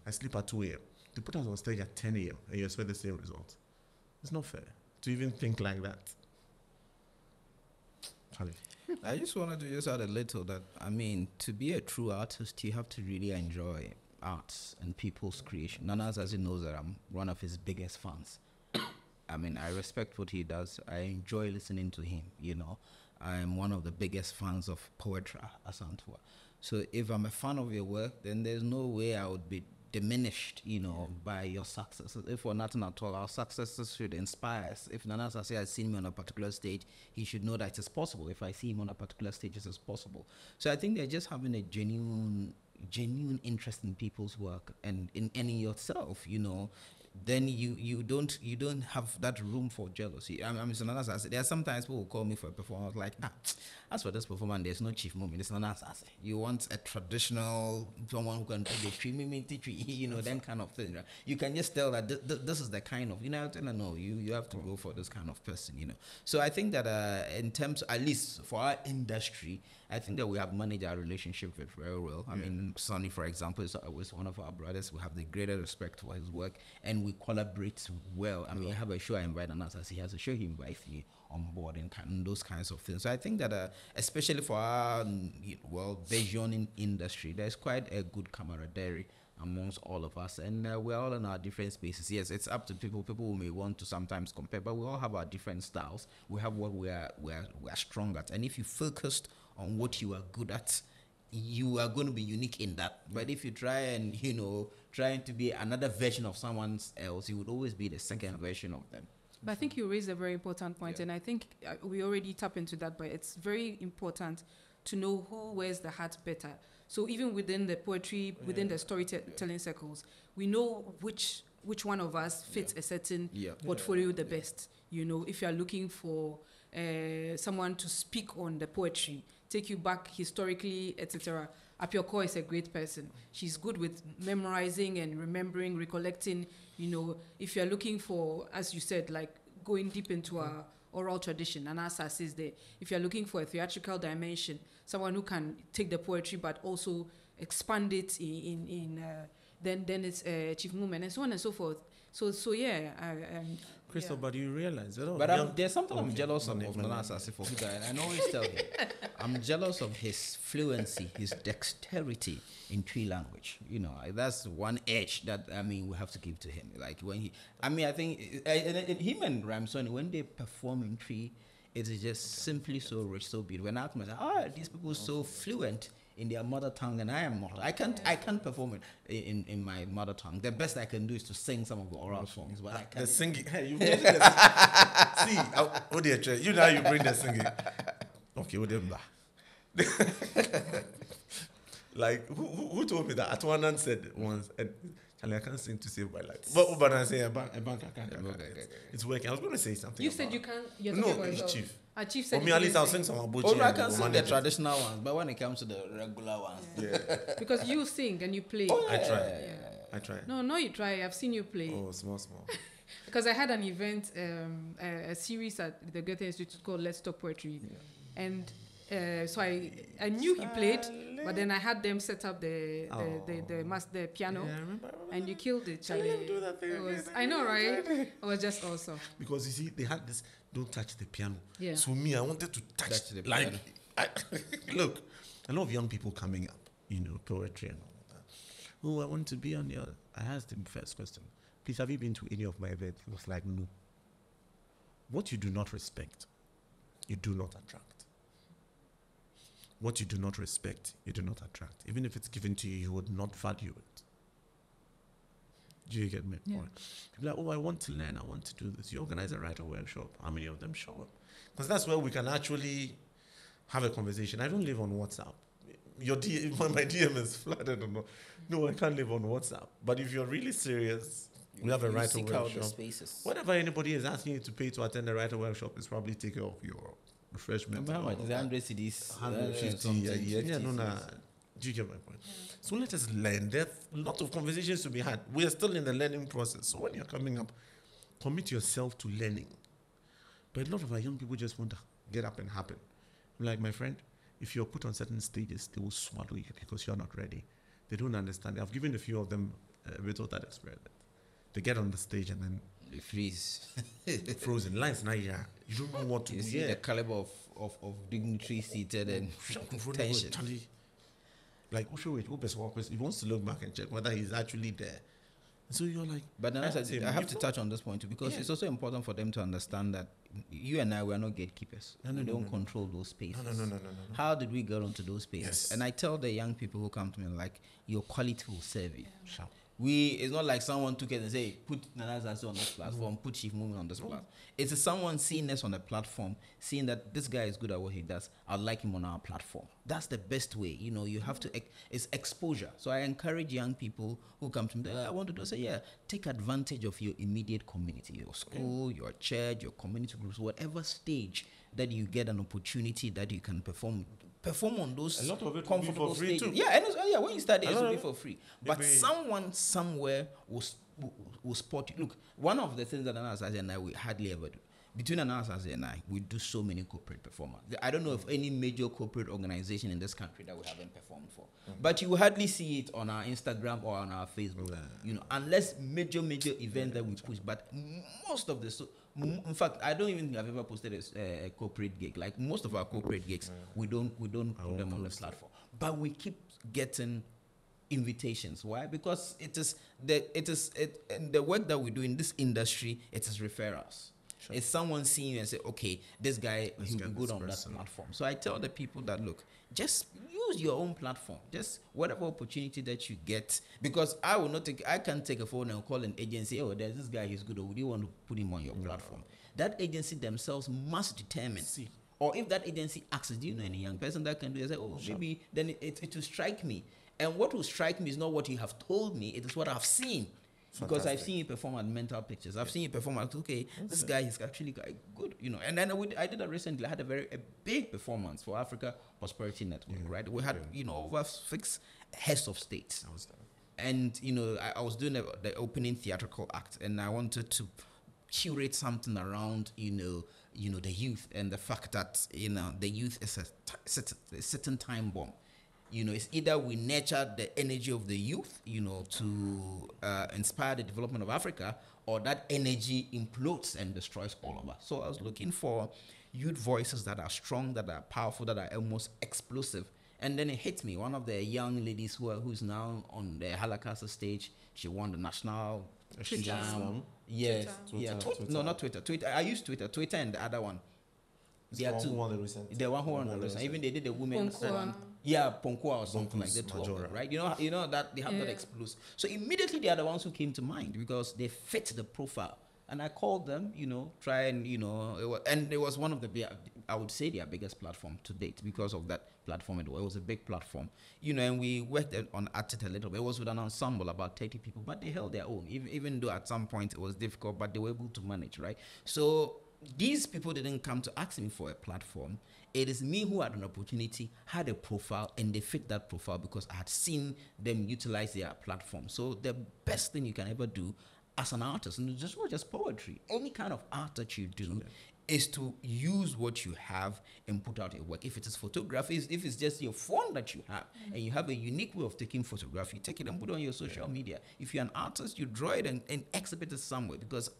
I sleep at 2 a.m. They put us on stage at 10 a.m. and you expect the same result. It's not fair to even think like that. I just wanted to just add a little that, I mean, to be a true artist, you have to really enjoy arts and people's creation. Nana Asase knows that I'm one of his biggest fans. I mean, I respect what he does. I enjoy listening to him, you know. I'm one of the biggest fans of poetry, Asantwa. So if I'm a fan of your work, then there's no way I would be diminished, you know, by your successes. If for nothing at all, our successes should inspire us. If Nana Asase has seen me on a particular stage, he should know that it is possible. If I see him on a particular stage, it is possible. So I think they're just having a genuine interest in people's work and in yourself, you know. Then you don't have that room for jealousy. I mean, there are sometimes people who call me for a performance like, as for this performance, there's no chief moment. It's not Asase. You want a traditional someone who can play the tree, you know, that kind of thing. Right? You can just tell that this is the kind of, you know, no, you have to go for this kind of person, you know. So I think that in terms, at least for our industry, I think that we have managed our relationship with very well. I mean, Sonny, for example, is one of our brothers. We have the greatest respect for his work, and we collaborate well. I mean, I have a show I invite Anasas. He has a show he invites me on board and those kinds of things. So I think that, especially for our visioning industry, there's quite a good camaraderie amongst all of us, and we're all in our different spaces. Yes, it's up to people who may want to sometimes compare, but we all have our different styles. We have what we're strong at, and if you focused on what you are good at, you are going to be unique in that. But if you try and, you know, trying to be another version of someone else, you would always be the second version of them. But I think you raised a very important point, and I think we already tap into that, but it's very important to know who wears the hat better. So even within the poetry, within the storytelling circles, we know which one of us fits a certain portfolio the best. You know, if you are looking for someone to speak on the poetry, take you back historically, etc. Apioko is a great person. She's good with memorizing and remembering, recollecting. You know, if you're looking for, as you said, like going deep into our oral tradition, and Asase is there. If you're looking for a theatrical dimension, someone who can take the poetry but also expand it then it's Chief Movement and so on and so forth. So yeah. Crystal, but you realize there's something I'm jealous of Nana Asase for, and I always tell him I'm jealous of his fluency, his dexterity in Tree language. You know, that's one edge that we have to give to him. Like when he, I think him and Ramsoni, when they perform in Tree, it is just simply so rich, so beautiful. When I ask myself, these people so fluent in their mother tongue, and I am not. I can't perform it in my mother tongue. The best I can do is to sing some of the oral songs, but I can't. The singing, hey, you see, oh dear, you know you bring the singing. Okay, what like who told me that? Atwanan said once, and I can't sing to save my life. But I say a bank I can't. It's working. I was going to say something. You said you can't. No, it's Chief. Chief said for me, at least I'll sing some about I can sing the traditional ones, but when it comes to the regular ones, because you sing and you play. I try. No, you try. I've seen you play. Oh, small. Because I had an event, a series at the Goethe Institute called Let's Talk Poetry, and so I knew he played, but then I had them set up the piano, and you killed it, Charlie. Do that thing. I know, right? It was just awesome. Because you see, they had this, don't touch the piano. Yeah. So me, I wanted to touch the piano. Look, a lot of young people coming up, you know, poetry and all that. Oh, I want to be on the. I asked him first question. Please, have you been to any of my events? He was like, no. What you do not respect, you do not attract. What you do not respect, you do not attract. Even if it's given to you, you would not value it. Do you get me? Yeah. People are like, oh, I want to learn, I want to do this. You organize a writer workshop. How many of them show up? Because that's where we can actually have a conversation. I don't live on WhatsApp. My DM is flooded or not. No, I can't live on WhatsApp. But if you're really serious, we have a writer workshop. Whatever anybody is asking you to pay to attend a writer workshop is probably take care of your refreshment. How much? 100 CDs. 150. Do you get my point? So let us learn. There's a lot of conversations to be had. We are still in the learning process. So when you're coming up, commit yourself to learning. But a lot of our young people just want to get up and happen. Like my friend, if you're put on certain stages, they will swallow you because you're not ready. They don't understand. I've given a few of them a bit of that experience. They get on the stage and then the freeze. Frozen lines now, yeah. You don't know what to You do. see Yeah. the caliber of dignitary seated and tension. Like, if he wants to look back and check whether he's actually there. So you're like, But then I have to touch on this point too, because it's also important for them to understand that you and I, we are not gatekeepers. We don't control those spaces. No. How did we get onto those spaces? Yes. And I tell the young people who come to me, like, your quality will serve you. Sharp. It's not like someone took it and say, put Nanazazi on this platform, put Chief Movement on this platform. It's someone seeing us on the platform, seeing that this guy is good at what he does. I'd like him on our platform. That's the best way. You have to, it's exposure. So I encourage young people who come to me, I want to do, say, yeah, take advantage of your immediate community, your school, your church, your community groups, whatever stage that you get an opportunity that you can perform on those a lot of it comfortable for free stages. too. Yeah, and when you start it will be for free. But someone somewhere will spot you. Look, one of the things that Anasazi and I we hardly ever do. Between Anasazi and I, we do so many corporate performers. I don't know of any major corporate organization in this country that we haven't performed for. But you will hardly see it on our Instagram or on our Facebook. Unless major events that we push. But most of the in fact, I don't even think I've ever posted a corporate gig. Like most of our corporate gigs, we don't put them on the platform. But we keep getting invitations. Why? Because the work that we do in this industry, it is referrals. Sure. It's someone seeing you and say, okay, this guy will be good on that platform. So I tell the people that, look, just use your own platform. Just whatever opportunity that you get. Because I can't take a phone and call an agency, oh, there's this guy, he's good, or would you want to put him on your platform? That agency themselves must determine. Or if that agency asks, do you know any young person that can do it? I say, maybe then it will strike me. And what will strike me is not what you have told me, it is what I've seen. Because I've seen you perform at Mental Pictures. I've seen you perform at, this guy is actually good, And then I did that recently. I had a big performance for Africa Prosperity Network, right? We had, over 6 heads of states. And, I was doing the opening theatrical act, and I wanted to curate something around, the youth and the fact that, the youth is a certain time bomb. It's either we nurture the energy of the youth, to inspire the development of Africa, or that energy implodes and destroys all of us. So I was looking for youth voices that are strong, that are powerful, that are almost explosive. And then it hit me. One of the young ladies who's now on the Halakasa stage, she won the national jam. Yes, no, not Twitter. I use Twitter and the other one. The one who won the recent. The one who won the recent. Even they did the women's one. Yeah, Ponkua or something like that. Right? You know that they have that explosive. So immediately they are the ones who came to mind because they fit the profile. And I called them, try and, and it was one of I would say their biggest platform to date because of that platform. It was a big platform, and we worked on it a little bit. It was with an ensemble, about 30 people, but they held their own, even though at some point it was difficult, but they were able to manage, right? So these people didn't come to ask me for a platform. It is me who had an opportunity, had a profile, and they fit that profile because I had seen them utilize their platform. So the best thing you can ever do as an artist, and it's not just poetry, any kind of art that you do, is to use what you have and put out your work. If it is photography, if it's just your phone that you have, and you have a unique way of taking photography, take it and put it on your social media. If you're an artist, you draw it and exhibit it somewhere, because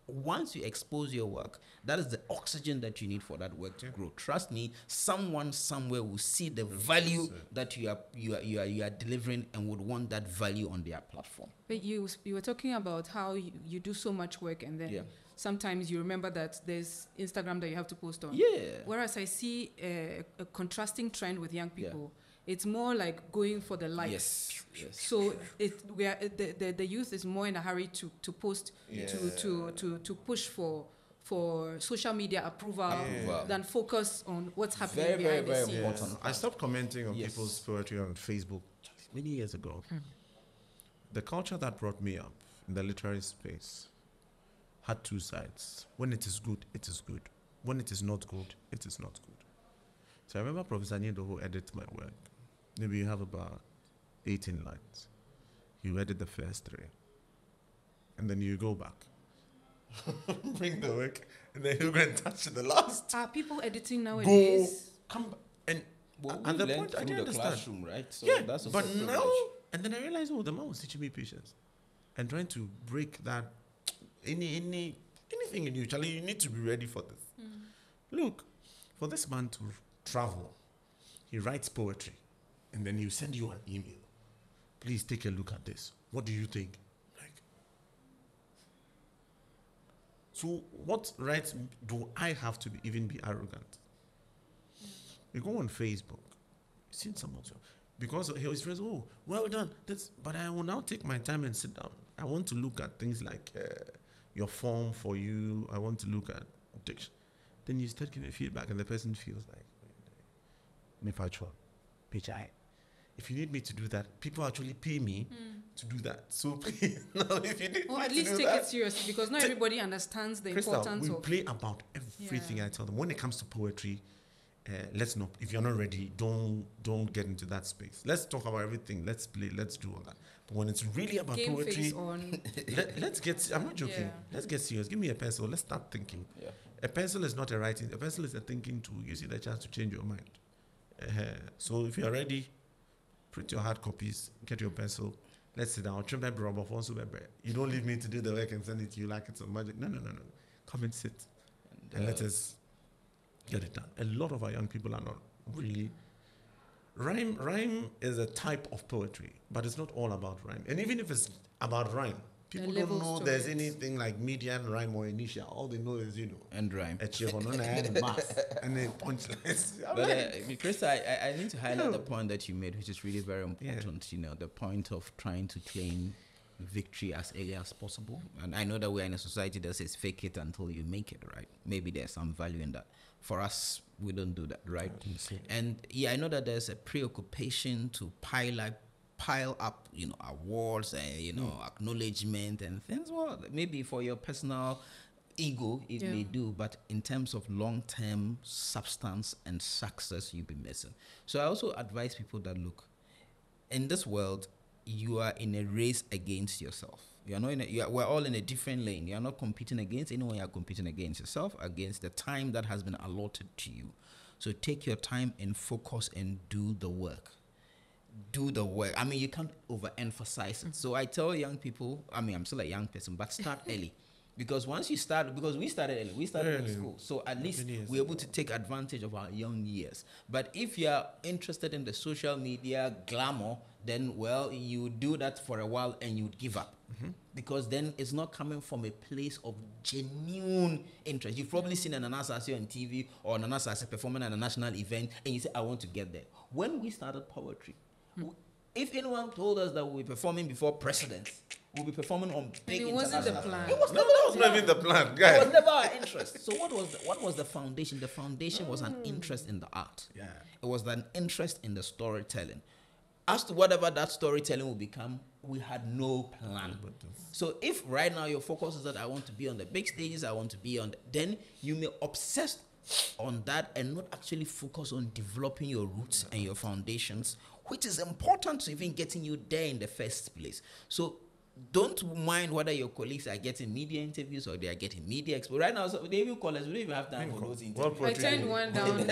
once you expose your work, that is the oxygen that you need for that work to grow. Trust me, someone somewhere will see the value that you are delivering and would want that value on their platform. But you were talking about how you do so much work, and then sometimes you remember that there's Instagram that you have to post on. Yeah. Whereas I see a contrasting trend with young people. It's more like going for the likes. Yes. So the youth is more in a hurry to post, to push for social media approval than focus on what's happening behind the scenes. Important. I stopped commenting on people's poetry on Facebook many years ago. The culture that brought me up in the literary space had 2 sides. When it is good, it is good. When it is not good, it is not good. So I remember Professor Niedo, who edits my work. Maybe you have about 18 lines. You edit the first 3. And then you go back. Bring the work. And then you go and touch the last. Are people editing nowadays? Come back. And the point I didn't understand. Classroom, right? So that's but now, and then I realized, the man was teaching me patience. And trying to break that anything in you, Charlie, you need to be ready for this. Look, for this man to travel, he writes poetry, and then he'll send you an email. Please take a look at this. What do you think? Like, so what rights do I have to even be arrogant? You go on Facebook, you see some of because his friends, oh, well done. But I will now take my time and sit down. I want to look at things like your form for you. I want to look at diction. Then you start giving feedback, and the person feels like, if you need me to do that, people actually pay me to do that. So please, no, if you need or me at least to do take that, it seriously, because not everybody understands the Crystal, importance we of. play about everything I tell them. When it comes to poetry, let's not. If you're not ready, don't get into that space. Let's talk about everything. Let's play. Let's do all that. But when it's really about Game poetry, face on. let's get. I'm not joking. Yeah. Let's get serious. Give me a pencil. Let's start thinking. Yeah. A pencil is not a writing. A pencil is a thinking tool. Gives you the chance to change your mind. So if you're ready, print your hard copies. Get your pencil. Let's sit down. You don't leave me to do the work and send it to you like it's a magic. No. Come and sit and let us get it done. A lot of our young people are not really. Rhyme is a type of poetry, but it's not all about rhyme. And even if it's about rhyme, people don't know there's anything like median rhyme or initial. All they know is, And rhyme. a chevron and mass and then punchlines. But Chris, I need to highlight the point that you made, which is really very important. The point of trying to claim victory as early as possible. And I know that we're in a society that says fake it until you make it, right? Maybe there's some value in that. For us, we don't do that, right? And I know that there's a preoccupation to pile up, awards and, acknowledgement and things. Well, maybe for your personal ego, it may do, but in terms of long-term substance and success, you'll be missing. So I also advise people that, look, in this world, you are in a race against yourself. You are not we're all in a different lane. You are not competing against anyone. You are competing against yourself, against the time that has been allotted to you. So take your time and focus and do the work. Do the work. I mean, you can't overemphasize it. So I tell young people, I'm still a young person, but start early. Because once you start, because we started early, we started in school. So at least we're able to take advantage of our young years. But if you're interested in the social media glamour, then, well, you do that for a while and you give up. Because then it's not coming from a place of genuine interest. You've probably seen an Anasasi on TV or an Anasasi performing at a national event and you say, I want to get there. When we started poetry, if anyone told us that we'll be performing before presidents, we'll be performing on big international... It wasn't the plan. That was not even the plan, guys. It was never our interest. So what was the foundation? The foundation was an interest in the art. Yeah. It was an interest in the storytelling. As to whatever that storytelling will become, we had no plan. So if right now your focus is that I want to be on the big stages, I want to be on... then you may obsess on that and not actually focus on developing your roots and your foundations, which is important to even getting you there in the first place. So don't mind whether your colleagues are getting media interviews or they are getting media expo. Right now, so they even call us. We don't even have time for those interviews. I turned one down.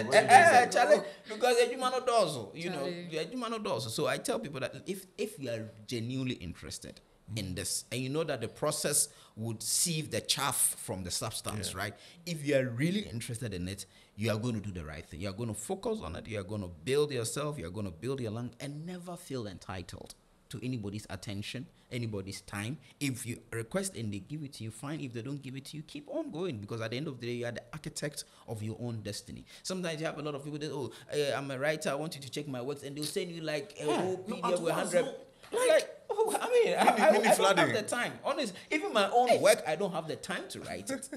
Charlie, because Ejumano does so. Ejumano does so. So I tell people that if you are genuinely interested in this, and you know that the process would sieve the chaff from the substance, right? If you are really interested in it, you are going to do the right thing. You are going to focus on it. You are going to build yourself. You are going to build your land and never feel entitled to anybody's attention, anybody's time. If you request and they give it to you, fine. If they don't give it to you, keep on going, because at the end of the day, you are the architect of your own destiny. Sometimes you have a lot of people that, I'm a writer, I want you to check my works, and they'll send you like a whole PDF with 100. I don't have the time. Honestly, even my own work, I don't have the time to write it.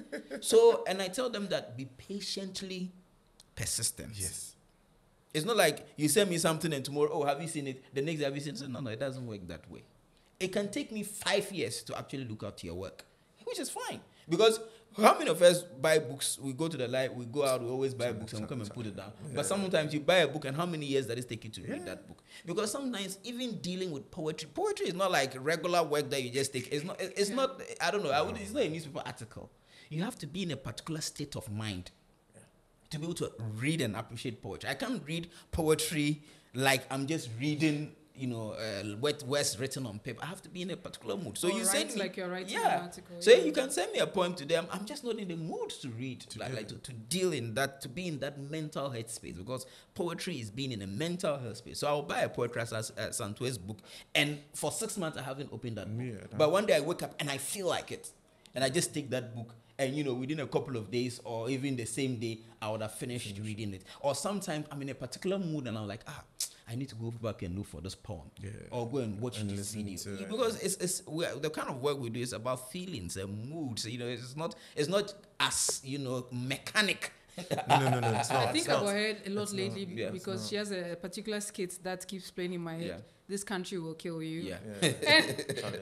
So, and I tell them that be patiently persistent. Yes. It's not like you send me something and tomorrow, have you seen it? The next day, have you seen it? No, it doesn't work that way. It can take me 5 years to actually look at your work, which is fine. Because how many of us buy books? We go to the library, we go out, we always buy books and we come and put it down. Yeah. But sometimes you buy a book and how many years does it take you to read that book? Because sometimes even dealing with poetry is not like regular work that you just take. It's not, I don't know, it's not a newspaper article. You have to be in a particular state of mind to be able to read and appreciate poetry. I can't read poetry like I'm just reading words written on paper. I have to be in a particular mood. So you send me, like you're writing an article. So you can send me a poem today. I'm just not in the mood to read, to deal in that, to be in that mental headspace, because poetry is being in a mental headspace. So I'll buy a poetry Santue's book, and for 6 months I haven't opened that book. But one day I wake up and I feel like it, and I just take that book. And, within a couple of days or even the same day, I would have finished reading it. Or sometimes I'm in a particular mood and I'm like, I need to go back and look for this poem. Yeah. Or go and watch this video. Because it's the kind of work we do is about feelings and moods. It's not as, mechanic. No. It's not. I think about her a lot lately because she has a particular skit that keeps playing in my head. Yeah. This country will kill you. Yeah.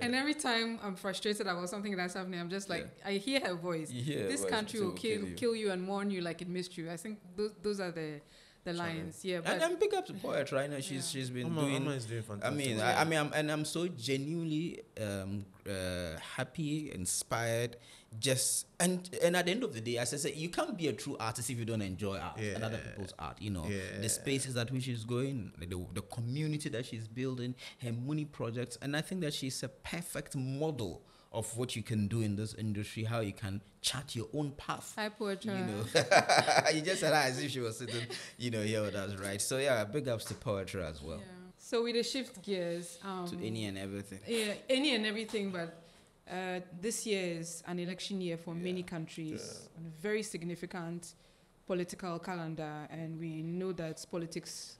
And every time I'm frustrated about something that's happening, I'm just like, I hear her voice. This country will kill you and warn you like it missed you. I think those are the lines. Yeah. But and big up to poet right now. She's been doing fantastic. I'm so genuinely happy, inspired. And at the end of the day, as I said, you can't be a true artist if you don't enjoy art and other people's art. The spaces at which she's going, the community that she's building, her money projects, and I think that she's a perfect model of what you can do in this industry, how you can chart your own path. Hi, poetry. You just said that as if she was sitting, here with us, right? So yeah, big ups to poetry as well. Yeah. So we shift gears to any and everything. Yeah, any and everything, but. This year is an election year for many countries, a very significant political calendar, and we know that politics,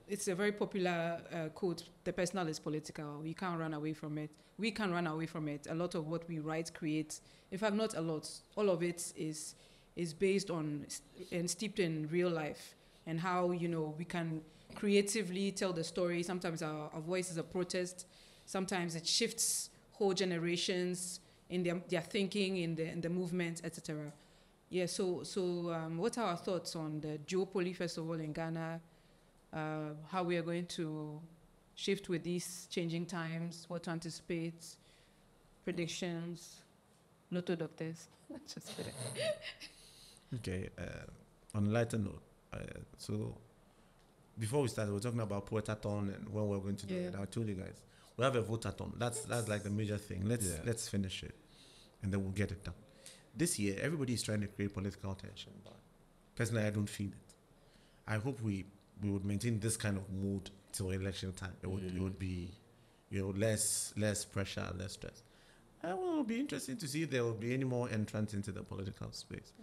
it's a very popular quote, the personal is political. You can't run away from it. We can't run away from it. A lot of what we write, create, in fact, not a lot, all of it is based on and steeped in real life and how, we can creatively tell the story. Sometimes our voice is a protest. Sometimes it shifts whole generations in their thinking, in the movement, etc. Yeah. So what are our thoughts on the duopoly festival in Ghana? How we are going to shift with these changing times? What to anticipate? Predictions? Lotto doctors. Just kidding. Okay. On a lighter note, so before we started, we were talking about Poetathon and when we're going to do it. I told you guys. We have a votathon. That's like the major thing. Let's finish it, and then we'll get it done. This year, everybody is trying to create political tension, but personally, I don't feel it. I hope we would maintain this kind of mood till election time. It would be, less pressure, less stress. It will be interesting to see if there will be any more entrants into the political space.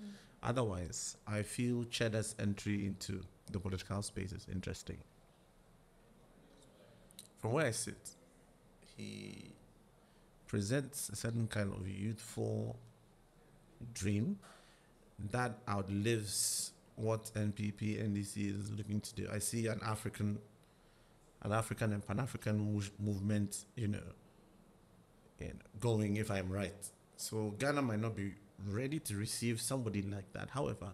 Otherwise, I feel Cheddar's entry into the political space is interesting. From where I sit, he presents a certain kind of youthful dream that outlives what NPP, NDC is looking to do. I see an African and Pan-African movement, going, if I'm right. So Ghana might not be ready to receive somebody like that. However,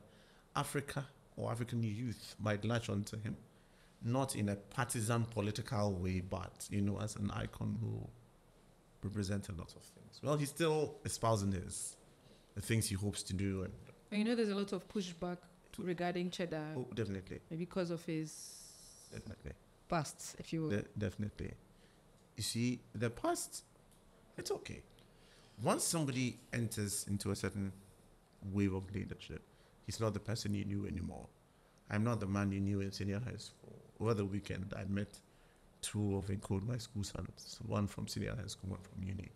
Africa or African youth might latch onto him. Not in a partisan political way, but, as an icon who represents a lot of things. Well, he's still espousing the things he hopes to do. And there's a lot of pushback regarding Cheddar. Oh, definitely. Because of his past, if you will. Definitely. You see, the past, it's okay. Once somebody enters into a certain wave of leadership, he's not the person you knew anymore. I'm not the man you knew in senior high school. Over the weekend, I met two of my school sons, one from senior high school, one from uni.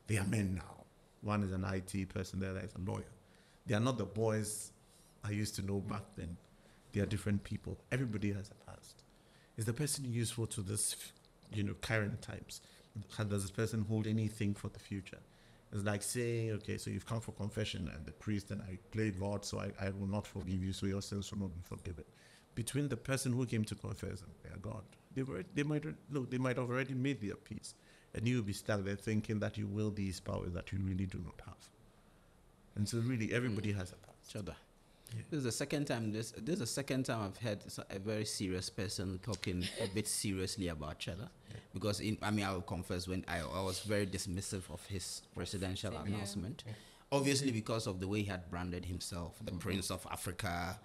They are men now. One is an IT person, the other is a lawyer. They are not the boys I used to know back then. They are different people. Everybody has a past. Is the person useful to this, current times? Does this person hold anything for the future? It's like saying, okay, so you've come for confession and the priest and I played God, so I will not forgive you, so your sins will not be forgiven. Between the person who came to confess and their God, they might have already made their peace, and you will be stuck there thinking that you will these powers that you really do not have. And so, really, everybody has a past. Cheddar. Yeah. This is the second time. This is the second time I've heard a very serious person talking a bit seriously about Cheddar. Yeah. Because I will confess, when I was very dismissive of his presidential announcement. Obviously, because of the way he had branded himself, the Prince of Africa,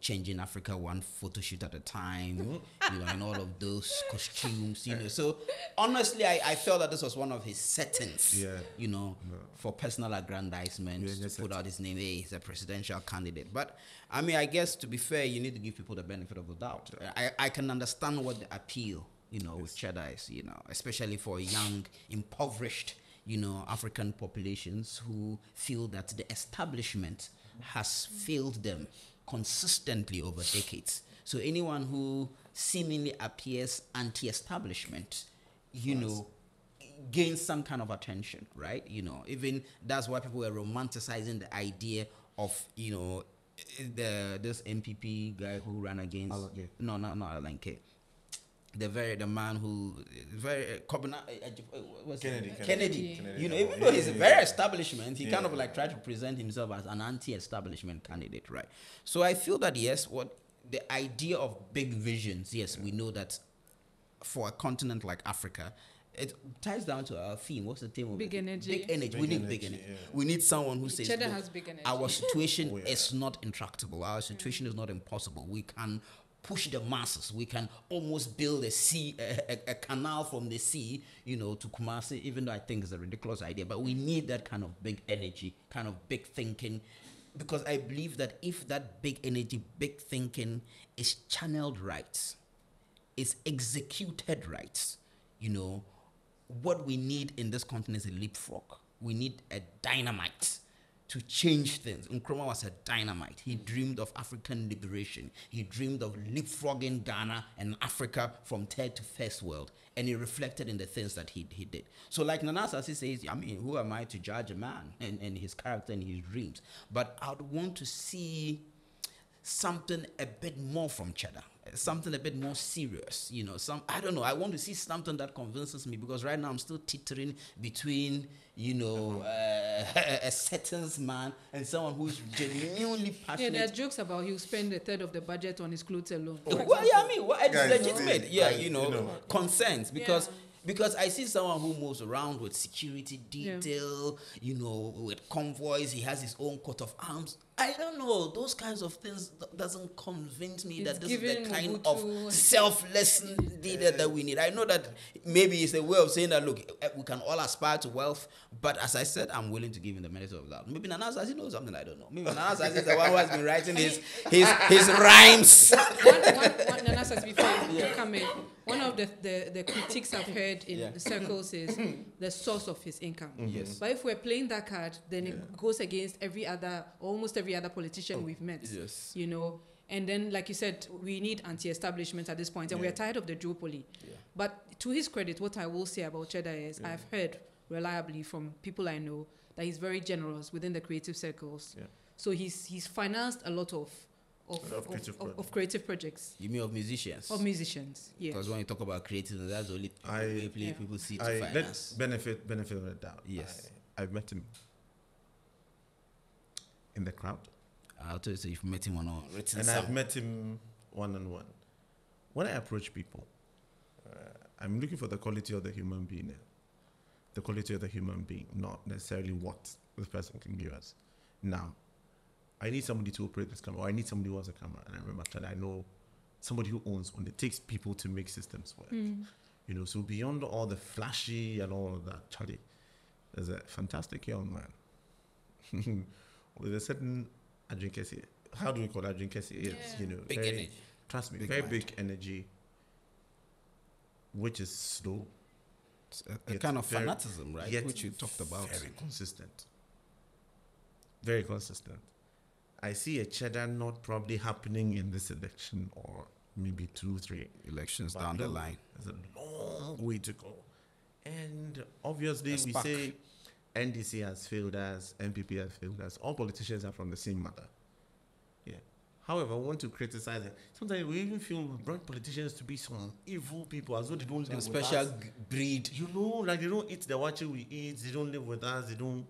changing Africa one photo shoot at a time, and all of those costumes, So honestly, I felt that this was one of his settings, for personal aggrandizement, to put out his name. Hey, he's a presidential candidate. But I mean, I guess to be fair, you need to give people the benefit of the doubt. I can understand what the appeal, with Cheddar is, especially for young, impoverished, African populations who feel that the establishment has failed them consistently over decades. So anyone who seemingly appears anti-establishment, gains some kind of attention, right? Even that's why people were romanticizing the idea of, this MPP guy who ran against... No, not Alan K. The man who very Kennedy. Even though he's a very establishment, he kind of like tried to present himself as an anti-establishment candidate, right? So I feel that what the idea of big visions, we know that for a continent like Africa, it ties down to our theme. What's the theme of big energy? Big energy. We need big energy. Yeah. We need someone who says, Cheddar has big energy. Our situation is not intractable. Our situation is not impossible. We can push the masses. We can almost build a canal from the sea, to Kumasi, even though I think it's a ridiculous idea. But we need that kind of big energy, kind of big thinking, because I believe that if that big energy, big thinking is channeled right, is executed right, what we need in this continent is a leapfrog. We need a dynamite to change things. Nkrumah was a dynamite. He dreamed of African liberation. He dreamed of leapfrogging Ghana and Africa from third to first world. And it reflected in the things that he did. So like Nana Sasi says, I mean, who am I to judge a man and his character and his dreams? But I'd want to see something a bit more from Cheddar. Something a bit more serious, I don't know. I want to see something that convinces me, because right now I'm still teetering between, a settings man and someone who's genuinely passionate. Yeah, there are jokes about he'll spend a third of the budget on his clothes alone. It's legitimate. Concerns, because I see someone who moves around with security detail, with convoys. He has his own coat of arms. I don't know. Those kinds of things doesn't convince me that this is the kind of selfless leader that we need. I know that maybe it's a way of saying that, look, we can all aspire to wealth, but as I said, I'm willing to give him the benefit of that. Maybe Nana Sasi knows something I don't know. Maybe Nana Sasi is the one who has been writing his rhymes. One Nana Sasi, before you come in, one of the critiques I've heard in the circles is the source of his income. Yes. But if we're playing that card, then it goes against almost every other politician we've met. Yes. And then, like you said, we need anti-establishment at this point, and we're tired of the duopoly. Yeah. But to his credit, what I will say about Cheddar is I've heard reliably from people I know that he's very generous within the creative circles. Yeah. So he's financed a lot of creative projects. You mean of musicians? Of musicians, yes. Because when you talk about creative, that's the only way people see to finance. Benefit of the doubt. Yes. I've met him in the crowd. I'll tell you, so you've met him on a written and I've met him one-on-one. When I approach people, I'm looking for the quality of the human being. The quality of the human being, not necessarily what this person can give us. Now, I need somebody to operate this camera, or I need somebody who has a camera. And I remember that I know somebody who owns one. It takes people to make systems work. So beyond all the flashy and all of that, Charlie, there's a fantastic young man with a certain adrinkesi. How do we call adrinkesi? It's, big energy. Trust me, very big energy, which is slow. It's a kind of fanatism, right? Which you talked about. Very consistent. Very consistent. I see a Cheddar not probably happening in this election, or maybe 2-3 elections down the line. There's a long way to go. And obviously we say NDC has failed us, MPP has failed us. All politicians are from the same mother. Yeah. However, I want to criticize it. Sometimes we even feel we brought politicians to be some evil people, as though they don't live with us. Special breed. Like they don't eat the water we eat, they don't live with us, they don't.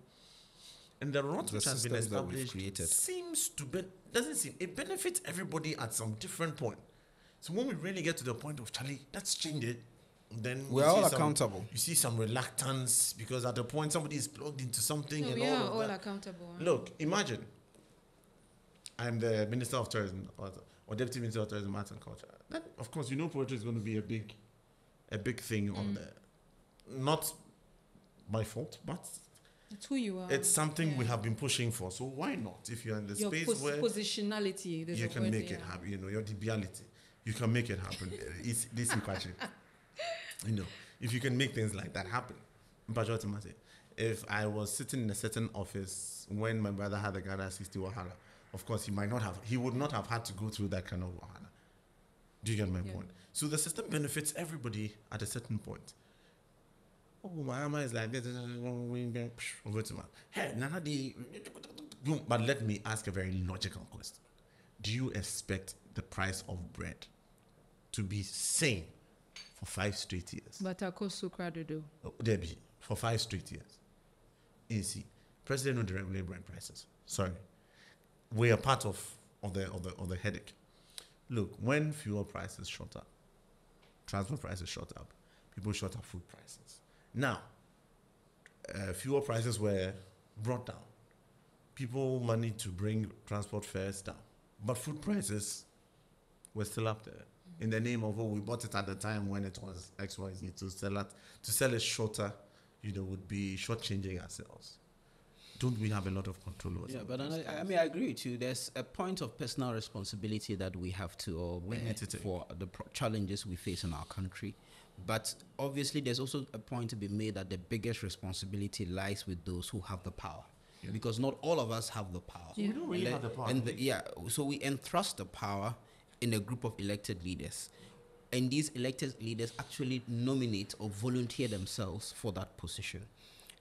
And the rot which has been established it benefits everybody at some different point. So when we really get to the point of, Charlie, let's change it, then we're all accountable. You see some reluctance because at the point somebody is plugged into something No, and we all are of all that. accountable. Look, imagine I'm the Minister of Tourism or Deputy Minister of Tourism, Arts and Culture. Then, of course, poetry is going to be a big thing on there. Not my fault, but it's who you are. it's something we have been pushing for. So why not? If you're in the Your space where positionality, you can make it happen, your debiality, you can make it happen. It's this question. If you can make things like that happen. If I was sitting in a certain office when my brother had the Ghana 60 Wahala, of course he would not have had to go through that kind of Wahala. Do you get my point? So the system benefits everybody at a certain point. Oh, my Mama is like this. Hey, but let me ask a very logical question. Do you expect the price of bread to be same for 5 straight years? But I cost so crowded though. Debbie, for 5 straight years. You see, President will regulate bread prices. Sorry. We are part of the headache. Look, when fuel prices shot up, transport prices shot up, people shot up food prices. Now, fuel prices were brought down. People managed to bring transport fares down. But food prices were still up there. In the name of, we bought it at the time when it was XYZ. To sell it shorter, would be shortchanging ourselves. Don't we have a lot of control over Yeah, but I agree with you. There's a point of personal responsibility that we have to wear for the challenges we face in our country. But obviously, there's also a point to be made that the biggest responsibility lies with those who have the power. Yeah. Because not all of us have the power. Yeah. We don't really have the power. So we entrust the power in a group of elected leaders. And these elected leaders actually nominate or volunteer themselves for that position.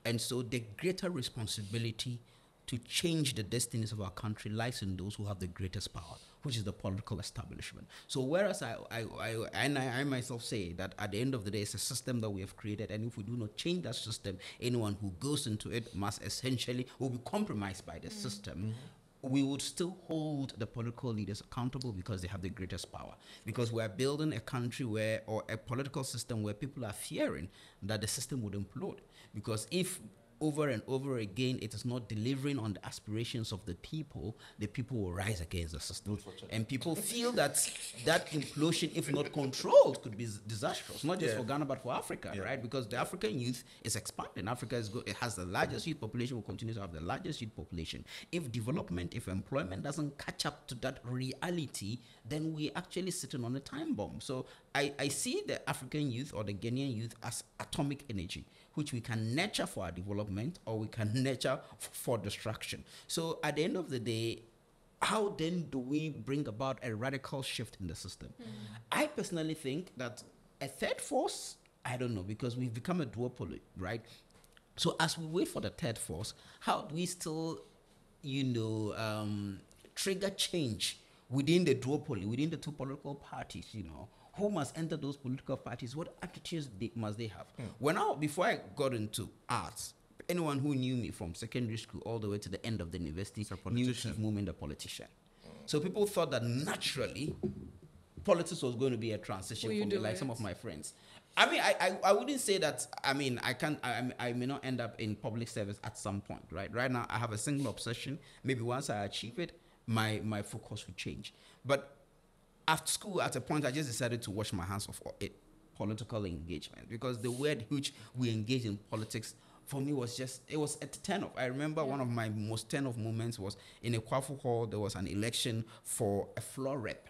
And so the greater responsibility to change the destinies of our country lies in those who have the greatest power, which is the political establishment. So whereas I myself say that at the end of the day, it's a system that we have created, and if we do not change that system, anyone who goes into it will be compromised by the system. We would still hold the political leaders accountable because they have the greatest power. Because we're building a country or a political system where people are fearing that the system would implode. Because if over and over again it is not delivering on the aspirations of the people will rise against the system. And people feel that implosion, if not controlled, could be disastrous, not just for Ghana but for Africa, right? Because the African youth is expanding. Africa it has the largest youth population, will continue to have the largest youth population. If employment doesn't catch up to that reality, then we're actually sitting on a time bomb. So I see the African youth or the Ghanaian youth as atomic energy, which we can nurture for our development or we can nurture for destruction. So at the end of the day, how then do we bring about a radical shift in the system? I personally think that a third force, I don't know, because we've become a duopoly, right? So as we wait for the third force, how do we still, trigger change within the duopoly, within the two political parties, Who must enter those political parties? What attitudes must they have? Before I got into arts, anyone who knew me from secondary school all the way to the end of the university knew Chief Mumin, the politician. So people thought that naturally politics was going to be a transition for me, like some of my friends. I mean, I wouldn't say that. I mean, I may not end up in public service at some point, right? Right now, I have a single obsession. Maybe once I achieve it, my focus will change. But after school, at a point, I just decided to wash my hands off it, political engagement, because the way which we engage in politics, for me, it was a turn off. I remember one of my most turn off moments was in a Kwafu hall. There was an election for a floor rep.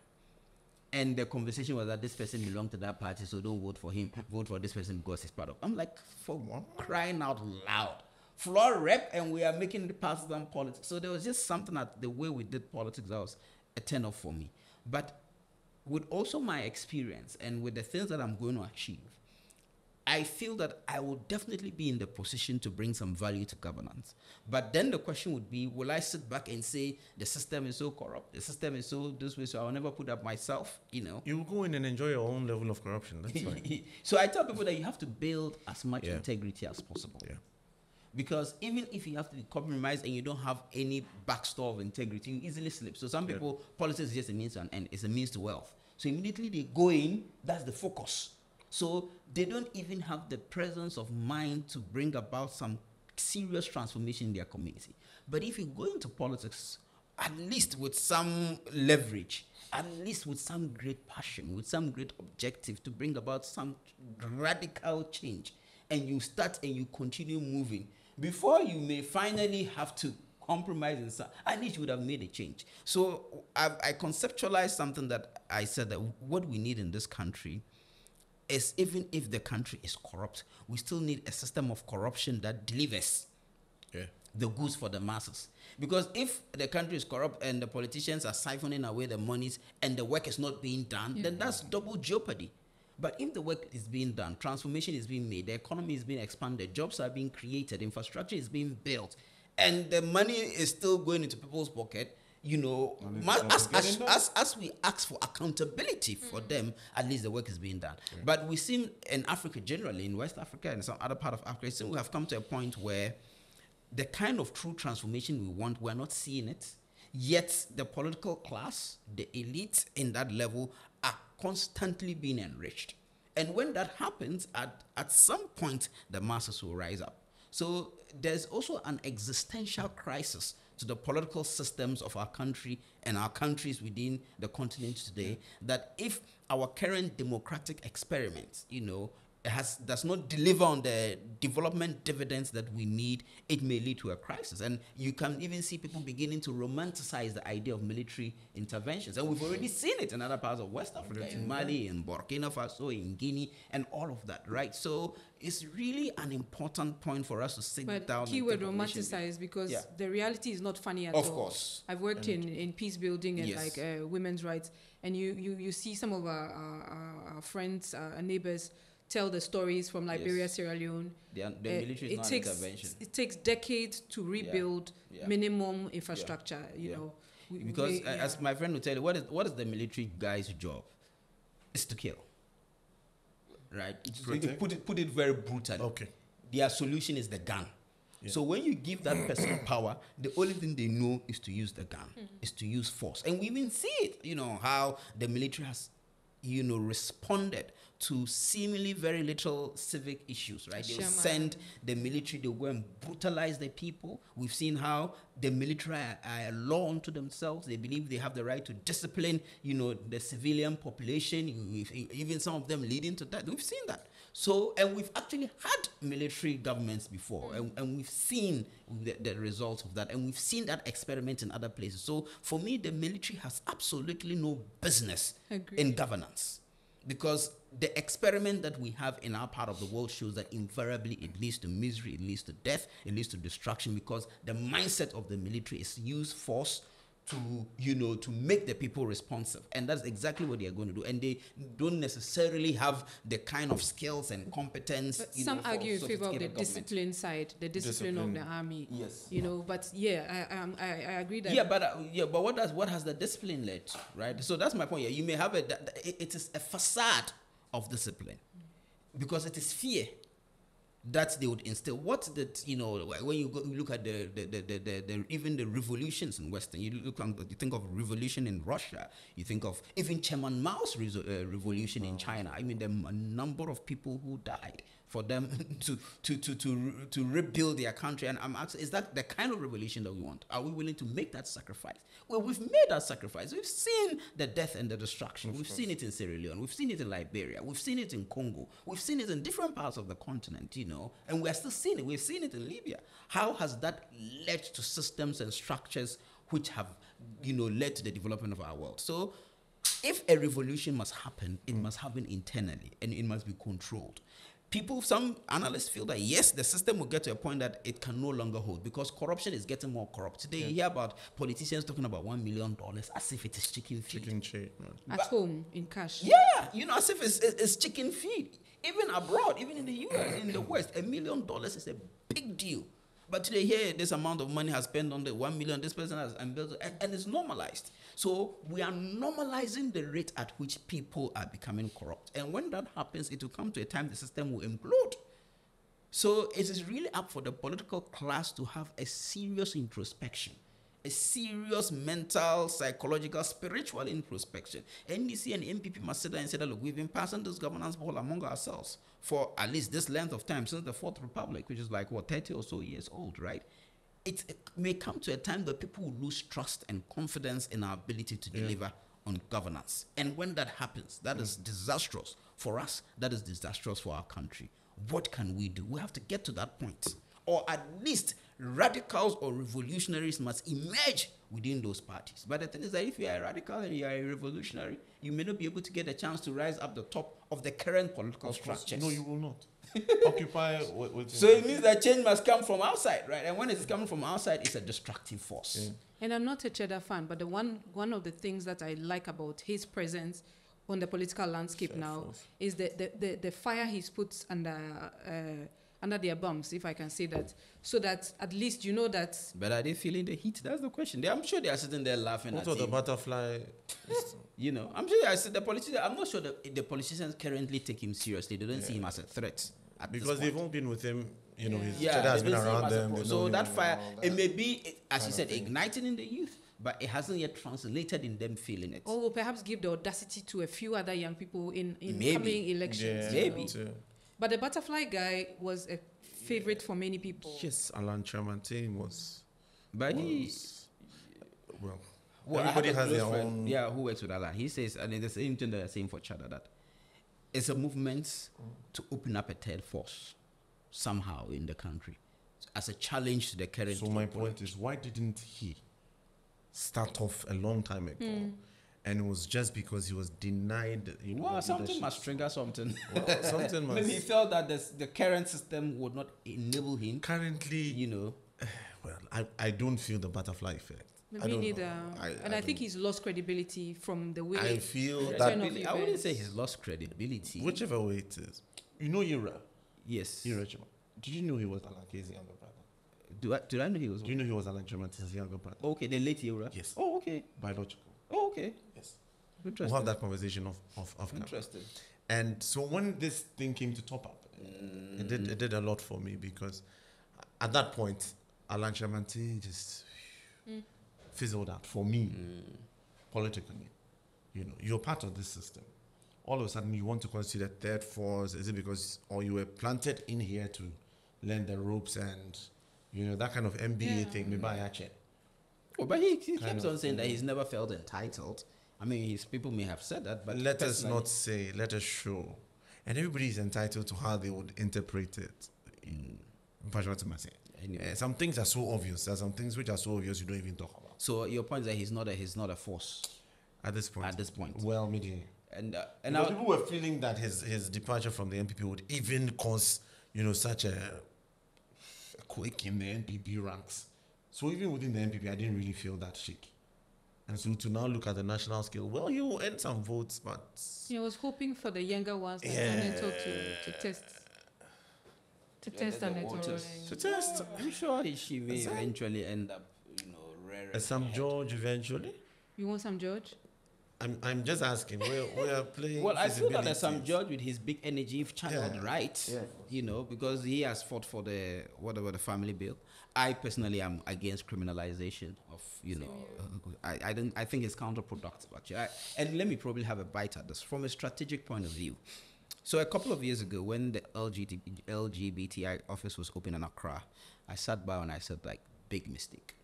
And the conversation was that this person belonged to that party, so don't vote for him. Vote for this person because he's part of. I'm like, for crying out loud. Floor rep, and we are making it partisan politics. So there was just something at the way we did politics that was a turn off for me. But with also my experience and with the things that I'm going to achieve, I feel that I will definitely be in the position to bring some value to governance. But then the question would be, will I sit back and say the system is so corrupt, the system is so this way, so I will never put up myself, You will go in and enjoy your own level of corruption. That's fine. So I tell people that you have to build as much integrity as possible. Yeah. Because even if you have to be compromised and you don't have any backstore of integrity, you easily slip. So some people, politics is just a means to an end. It's a means to wealth. So immediately they go in, that's the focus. So they don't even have the presence of mind to bring about some serious transformation in their community. But if you go into politics, at least with some leverage, at least with some great passion, with some great objective to bring about some radical change, and you start and you continue moving, before you may finally have to compromise and stuff, at least you would have made a change. So I conceptualized something that I said that what we need in this country is, even if the country is corrupt, we still need a system of corruption that delivers the goods for the masses. Because if the country is corrupt and the politicians are siphoning away the monies and the work is not being done, then that's double jeopardy. But if the work is being done, transformation is being made, the economy is being expanded, jobs are being created, infrastructure is being built, and the money is still going into people's pocket, you know, as we ask for accountability for them, at least the work is being done. But we seem in Africa generally, in West Africa and some other part of Africa, it seems we have come to a point where the kind of true transformation we want, we're not seeing it. Yet the political class, the elite in that level are constantly being enriched. And when that happens, at some point, the masses will rise up. So there's also an existential crisis to the political systems of our country and our countries within the continent today, that if our current democratic experiment, you know, does not deliver on the development dividends that we need, it may lead to a crisis. And you can even see people beginning to romanticize the idea of military interventions. And we've already seen it in other parts of West Africa, in Mali, in Burkina Faso, in Guinea, and all of that, right? So it's really an important point for us to sit down. But keyword romanticize, because the reality is not funny at all. Of course. I've worked in peace building and women's rights, and you see some of our friends, our neighbors, tell the stories from Liberia, Sierra Leone. The military is not intervention. It takes decades to rebuild minimum infrastructure, you know. Because as my friend will tell you, what is the military guy's job? It's to kill. Right? Put it very brutally. Okay. Their solution is the gun. Yeah. So when you give that person power, the only thing they know is to use the gun, is to use force. And we even see it, you know, how the military has, you know, responded to seemingly very little civic issues, right? They'll send the military, they'll go and brutalize the people. We've seen how the military are a law unto themselves. They believe they have the right to discipline, you know, the civilian population, even some of them leading to that. We've seen that. So, and we've actually had military governments before, and we've seen the results of that, and we've seen that experiment in other places. So, for me, the military has absolutely no business in governance, because the experiment that we have in our part of the world shows that invariably it leads to misery, it leads to death, it leads to destruction, because the mindset of the military is use force to, you know, to make the people responsive. And that's exactly what they are going to do. And they don't necessarily have the kind of skills and competence. But some argue in favor of the discipline side, the discipline of the army. Yes. You know, but I agree that. But what has the discipline led to, right? So that's my point. Yeah, you may have it is a facade of discipline, because it is fear that they would instill. What that, you know, when you look at the even the revolutions in Western, you think of revolution in Russia, you think of even Chairman Mao's revolution in China. I mean, there are a number of people who died for them to rebuild their country. And I'm asking, is that the kind of revolution that we want? Are we willing to make that sacrifice? Well, we've made that sacrifice. We've seen the death and the destruction. We've seen it in Sierra Leone. We've seen it in Liberia. We've seen it in Congo. We've seen it in different parts of the continent, you know, and we're still seeing it. We've seen it in Libya. How has that led to systems and structures which have, you know, led to the development of our world? So if a revolution must happen, it must happen internally, and it must be controlled. Some analysts feel that, yes, the system will get to a point that it can no longer hold, because corruption is getting more corrupt. Today, you hear about politicians talking about $1 million as if it is chicken feed. Chicken feed. At home, in cash. Yeah, you know, as if it's chicken feed. Even abroad, even in the US, in the West, $1 million is a big deal. But today, here, this amount of money has spent on the 1 million, this person has embezzled, and it's normalized. So we are normalizing the rate at which people are becoming corrupt. And when that happens, it will come to a time the system will implode. So it is really up for the political class to have a serious introspection a serious mental, psychological, spiritual introspection. NDC and MPP must sit down and say that, look, we've been passing this governance ball among ourselves for at least this length of time since the Fourth Republic, which is like, 30 or so years old, right? It may come to a time that people will lose trust and confidence in our ability to deliver on governance. And when that happens, that is disastrous for us. That is disastrous for our country. What can we do? We have to get to that point. Or at least radicals or revolutionaries must emerge within those parties. But the thing is that if you are a radical and you are a revolutionary, you may not be able to get a chance to rise up the top of the current political structures. No, you will not. Occupy. So it means that change must come from outside, right? And when it's coming from outside, it's a destructive force. Yeah. And I'm not a Cheddar fan, but one of the things that I like about his presence on the political landscape is the fire he's put under their bums, if I can say that, so that at least you know that. But are they feeling the heat? That's the question. I'm sure they are sitting there laughing What at the butterfly? I'm sure the politicians. I'm not sure that the politicians currently take him seriously. They don't see him as a threat. Because they've all been with him. His Cheddar Cheddar has been around them. So that fire, it may be, as you said, igniting in the youth, but it hasn't yet translated in them feeling it. Or perhaps give the audacity to a few other young people in coming elections. Yeah, maybe. But the butterfly guy was a favorite for many people. Yes, Alan Chamantin was. But everybody has their own. Yeah, who works with Alan? He says, and it's the same thing that they're saying for Cheddar, that it's a movement to open up a third force somehow in the country as a challenge to the current. So my point is, why didn't he start off a long time ago? And it was just because he was denied. Something must trigger something. Something must. Maybe he felt that the current system would not enable him. Currently, well, I don't feel the butterfly effect. Me neither. I think he's lost credibility from the way. I feel that. I wouldn't say he's lost credibility. Whichever way it is. Ira? Yes. Ira. Did you know he was Alan K's younger brother? Did I know he was? Do you know he was Alan Chamantin's younger brother? Okay, the late Ira. Yes. Oh, okay. Biological. Oh, okay. Yes. Interesting. We'll have that conversation off Interesting. camera. And so when this thing came to top up, it did a lot for me, because at that point, Alan Chamantin just fizzled out for me politically. You're part of this system. All of a sudden, you want to consider third force. Is it because, or you were planted in here to learn the ropes and, that kind of MBA thing? Maybe I actually. Oh, but he keeps on saying that he's never felt entitled. I mean, his people may have said that, but let us not say, let us show. And everybody is entitled to how they would interpret it. Anyway. Some things are so obvious. There are some things which are so obvious you don't even talk about. So your point is that he's not a force at this point. Well, maybe. And people were feeling that his departure from the NPP would even cause such a quake in the NPP ranks. So even within the NPP, I didn't really feel that shake. And so to now look at the national scale, well, you will earn some votes, but... I was hoping for the younger ones like Senator to test. To test and to test. I'm sure she may eventually end up, rarer. Sam George eventually? You want Sam George? I'm just asking. We are playing. Well, I feel that there's some George with his big energy, if channeled right, because he has fought for the family bill. I personally am against criminalization of, I think it's counterproductive actually. And let me probably have a bite at this from a strategic point of view. So a couple of years ago, when the LGBTI office was open in Accra, I sat by and I said, big mistake.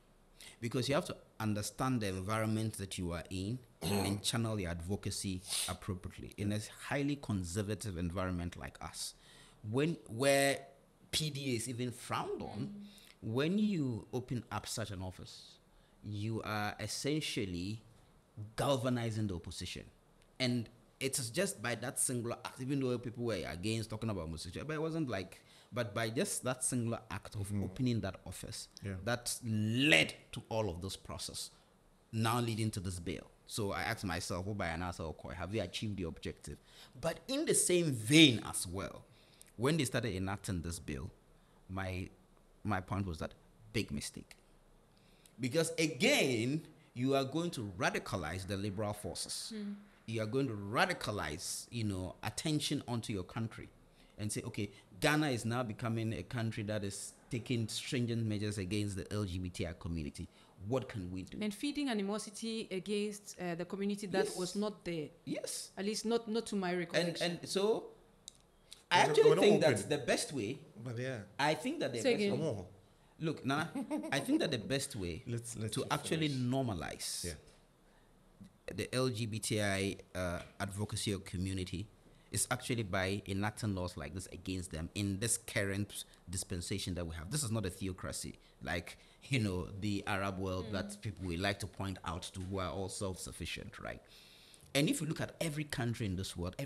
Because you have to understand the environment that you are in and channel your advocacy appropriately in a highly conservative environment like us, where PDA is even frowned on. When you open up such an office, you are essentially galvanizing the opposition. And it's just by that singular act, even though people were against talking about homosexuality, but it wasn't but by just that singular act of opening that office, that led to all of this process, now leading to this bill. So I asked myself, have you achieved the objective? But in the same vein as well, when they started enacting this bill, my point was that big mistake. Because again, you are going to radicalize the liberal forces. You are going to radicalize, attention onto your country. and say, okay, Ghana is now becoming a country that is taking stringent measures against the LGBTI community. What can we do? And feeding animosity against the community that was not there. Yes. At least not to my recollection. And so I actually think that's the best way. But yeah. I think that the best way. Look, Nana, I think that the best way let's to actually normalize the LGBTI advocacy community is actually by enacting laws like this against them in this current dispensation that we have. This is not a theocracy like, the Arab world that people will like to point out to, who are all self-sufficient, right? And if you look at every country in this world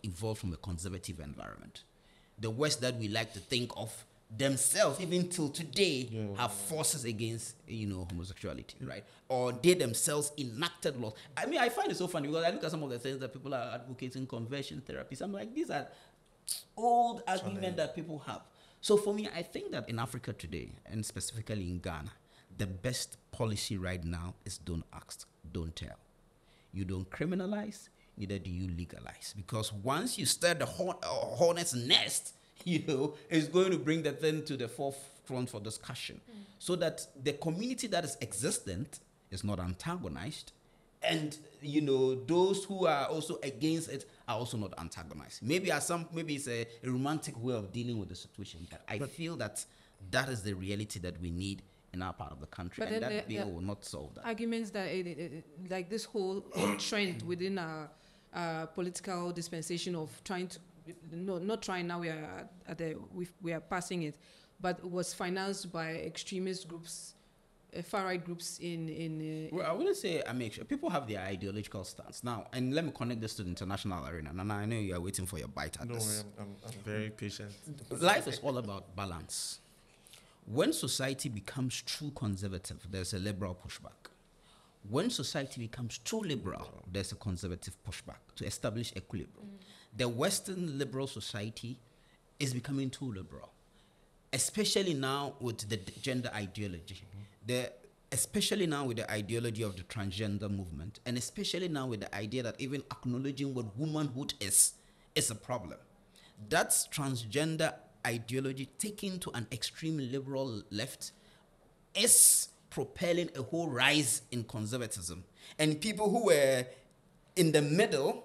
evolved from a conservative environment. The West that we like to think of themselves, even till today, have forces against, homosexuality, right? Or they themselves enacted laws. I mean, I find it so funny because I look at some of the things that people are advocating, conversion therapies. I'm like, these are old arguments that people have. So for me, I think that in Africa today, and specifically in Ghana, the best policy right now is don't ask, don't tell. You don't criminalize, neither do you legalize. Because once you stir the hornet's nest, it's going to bring the thing to the forefront for discussion. So that the community that is existent is not antagonized. And, those who are also against it are also not antagonized. Maybe it's a romantic way of dealing with the situation. But I feel that is the reality that we need in our part of the country. But and that bill will not solve that. Arguments that, like this whole trend within our political dispensation of trying to, not trying now, we are passing it, but was financed by extremist groups, far-right groups in well, I wouldn't say, people have their ideological stance. Now, and let me connect this to the international arena. And I know you are waiting for your bite at this. I'm very patient. Life is all about balance. When society becomes too conservative, there's a liberal pushback. When society becomes too liberal, there's a conservative pushback to establish equilibrium. The Western liberal society is becoming too liberal, especially now with the gender ideology. Especially now with the ideology of the transgender movement, and especially now with the idea that even acknowledging what womanhood is a problem. That's transgender ideology taken to an extreme liberal left is propelling a whole rise in conservatism. And people who were in the middle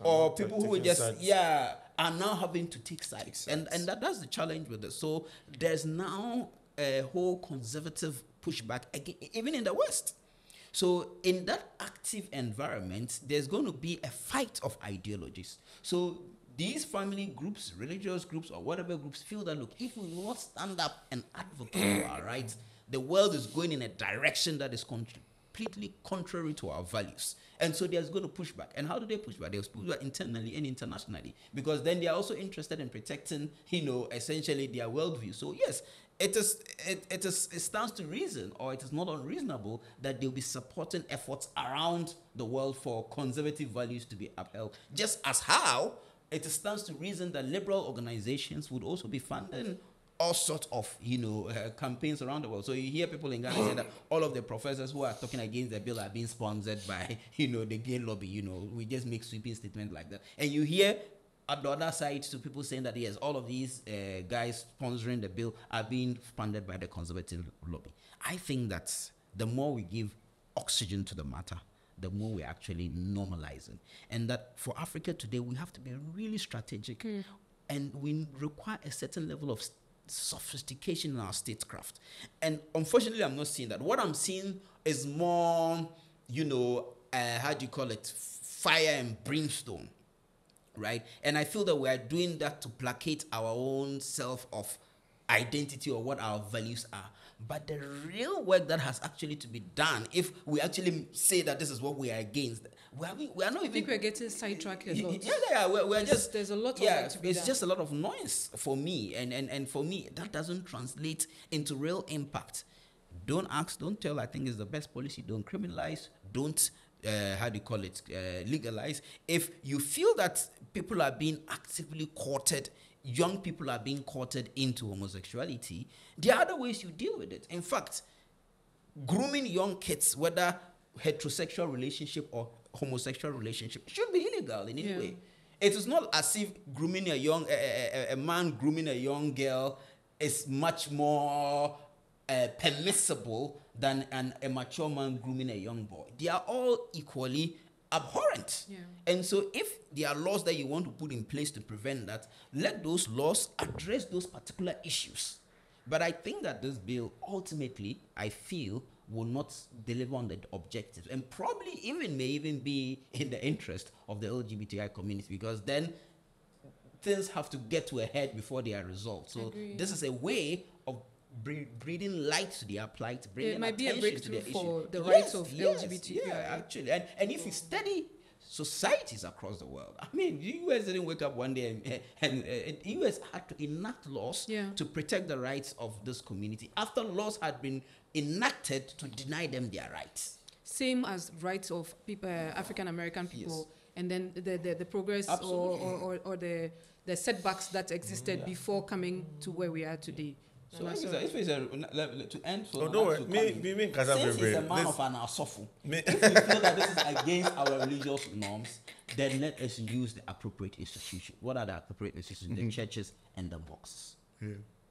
or people who were just, are now having to take sides. And that's the challenge with this. So there's now a whole conservative pushback, again, even in the West. So in that active environment, there's going to be a fight of ideologies. So these family groups, religious groups, or whatever groups feel that, look, if we will not stand up and advocate for our rights, the world is going in a direction that is completely contrary to our values. And so there's going to push back. And how do they push back? They push back internally and internationally. Because then they are also interested in protecting, essentially their worldview. So yes, it stands to reason, or it is not unreasonable, that they'll be supporting efforts around the world for conservative values to be upheld. Just as how it stands to reason that liberal organizations would also be funding all sorts of, campaigns around the world. So you hear people in Ghana say that all of the professors who are talking against the bill are being sponsored by, the gay lobby. We just make sweeping statements like that. And you hear at the other side to people saying that, yes, all of these guys sponsoring the bill are being funded by the conservative lobby. I think that the more we give oxygen to the matter, the more we're actually normalizing. And that for Africa today, we have to be really strategic. And we require a certain level of sophistication in our statecraft. And unfortunately, I'm not seeing that. What I'm seeing is more, fire and brimstone, right? And I feel that we are doing that to placate our own self of identity or what our values are. But the real work that has actually to be done, if we actually say that this is what we are against, we are not even... I think we're getting sidetracked a lot. We're just... There's a lot of work to be done. It's just a lot of noise for me. And for me, that doesn't translate into real impact. Don't ask, don't tell, I think is the best policy. Don't criminalize, don't, legalize. If you feel that people are being actively courted, young people are being courted into homosexuality, there are other ways you deal with it. In fact, grooming young kids, whether heterosexual relationship or homosexual relationship, should be illegal in any way. It is not as if grooming a man grooming a young girl is much more permissible than a mature man grooming a young boy. They are all equally abhorrent. Yeah. And so if there are laws that you want to put in place to prevent that, let those laws address those particular issues. But I think that this bill ultimately, I feel, will not deliver on the objectives, and probably may even be in the interest of the LGBTI community, because then things have to get to a head before they are resolved. So this is a way of breathing light to their plight, bringing it might be a attention to breakthrough their for issue. the rights of LGBTQI. Yeah, actually. And if you study societies across the world, I mean, the US didn't wake up one day and the US had to enact laws to protect the rights of this community after laws had been enacted to deny them their rights. Same as rights of people, African American people, and then the progress or the setbacks that existed before coming to where we are today. So if it's to end, so don't worry. Since he's a man of an asophu, if we feel that this is against our religious norms, then let us use the appropriate institution. What are the appropriate institutions? The churches and the mosques. Yeah.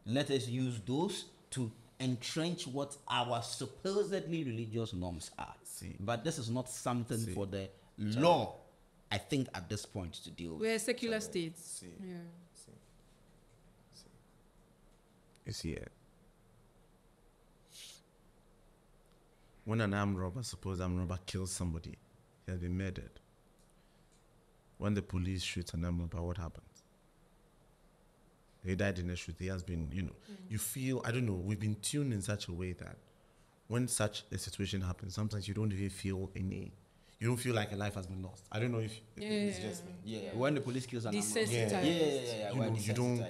Let us use those to entrench what our supposedly religious norms are. But this is not something for the law, I think, at this point to deal with. We're secular states. Yeah. You see it. When an armed robber, suppose armed robber kills somebody, he has been murdered. When the police shoot an armed robber, what happens? He died in a shoot. He has been, you feel, I don't know, we've been tuned in such a way that when such a situation happens, sometimes you don't even feel you don't feel like a life has been lost. I don't know if it's just me. Yeah. When the police kills an armed robber.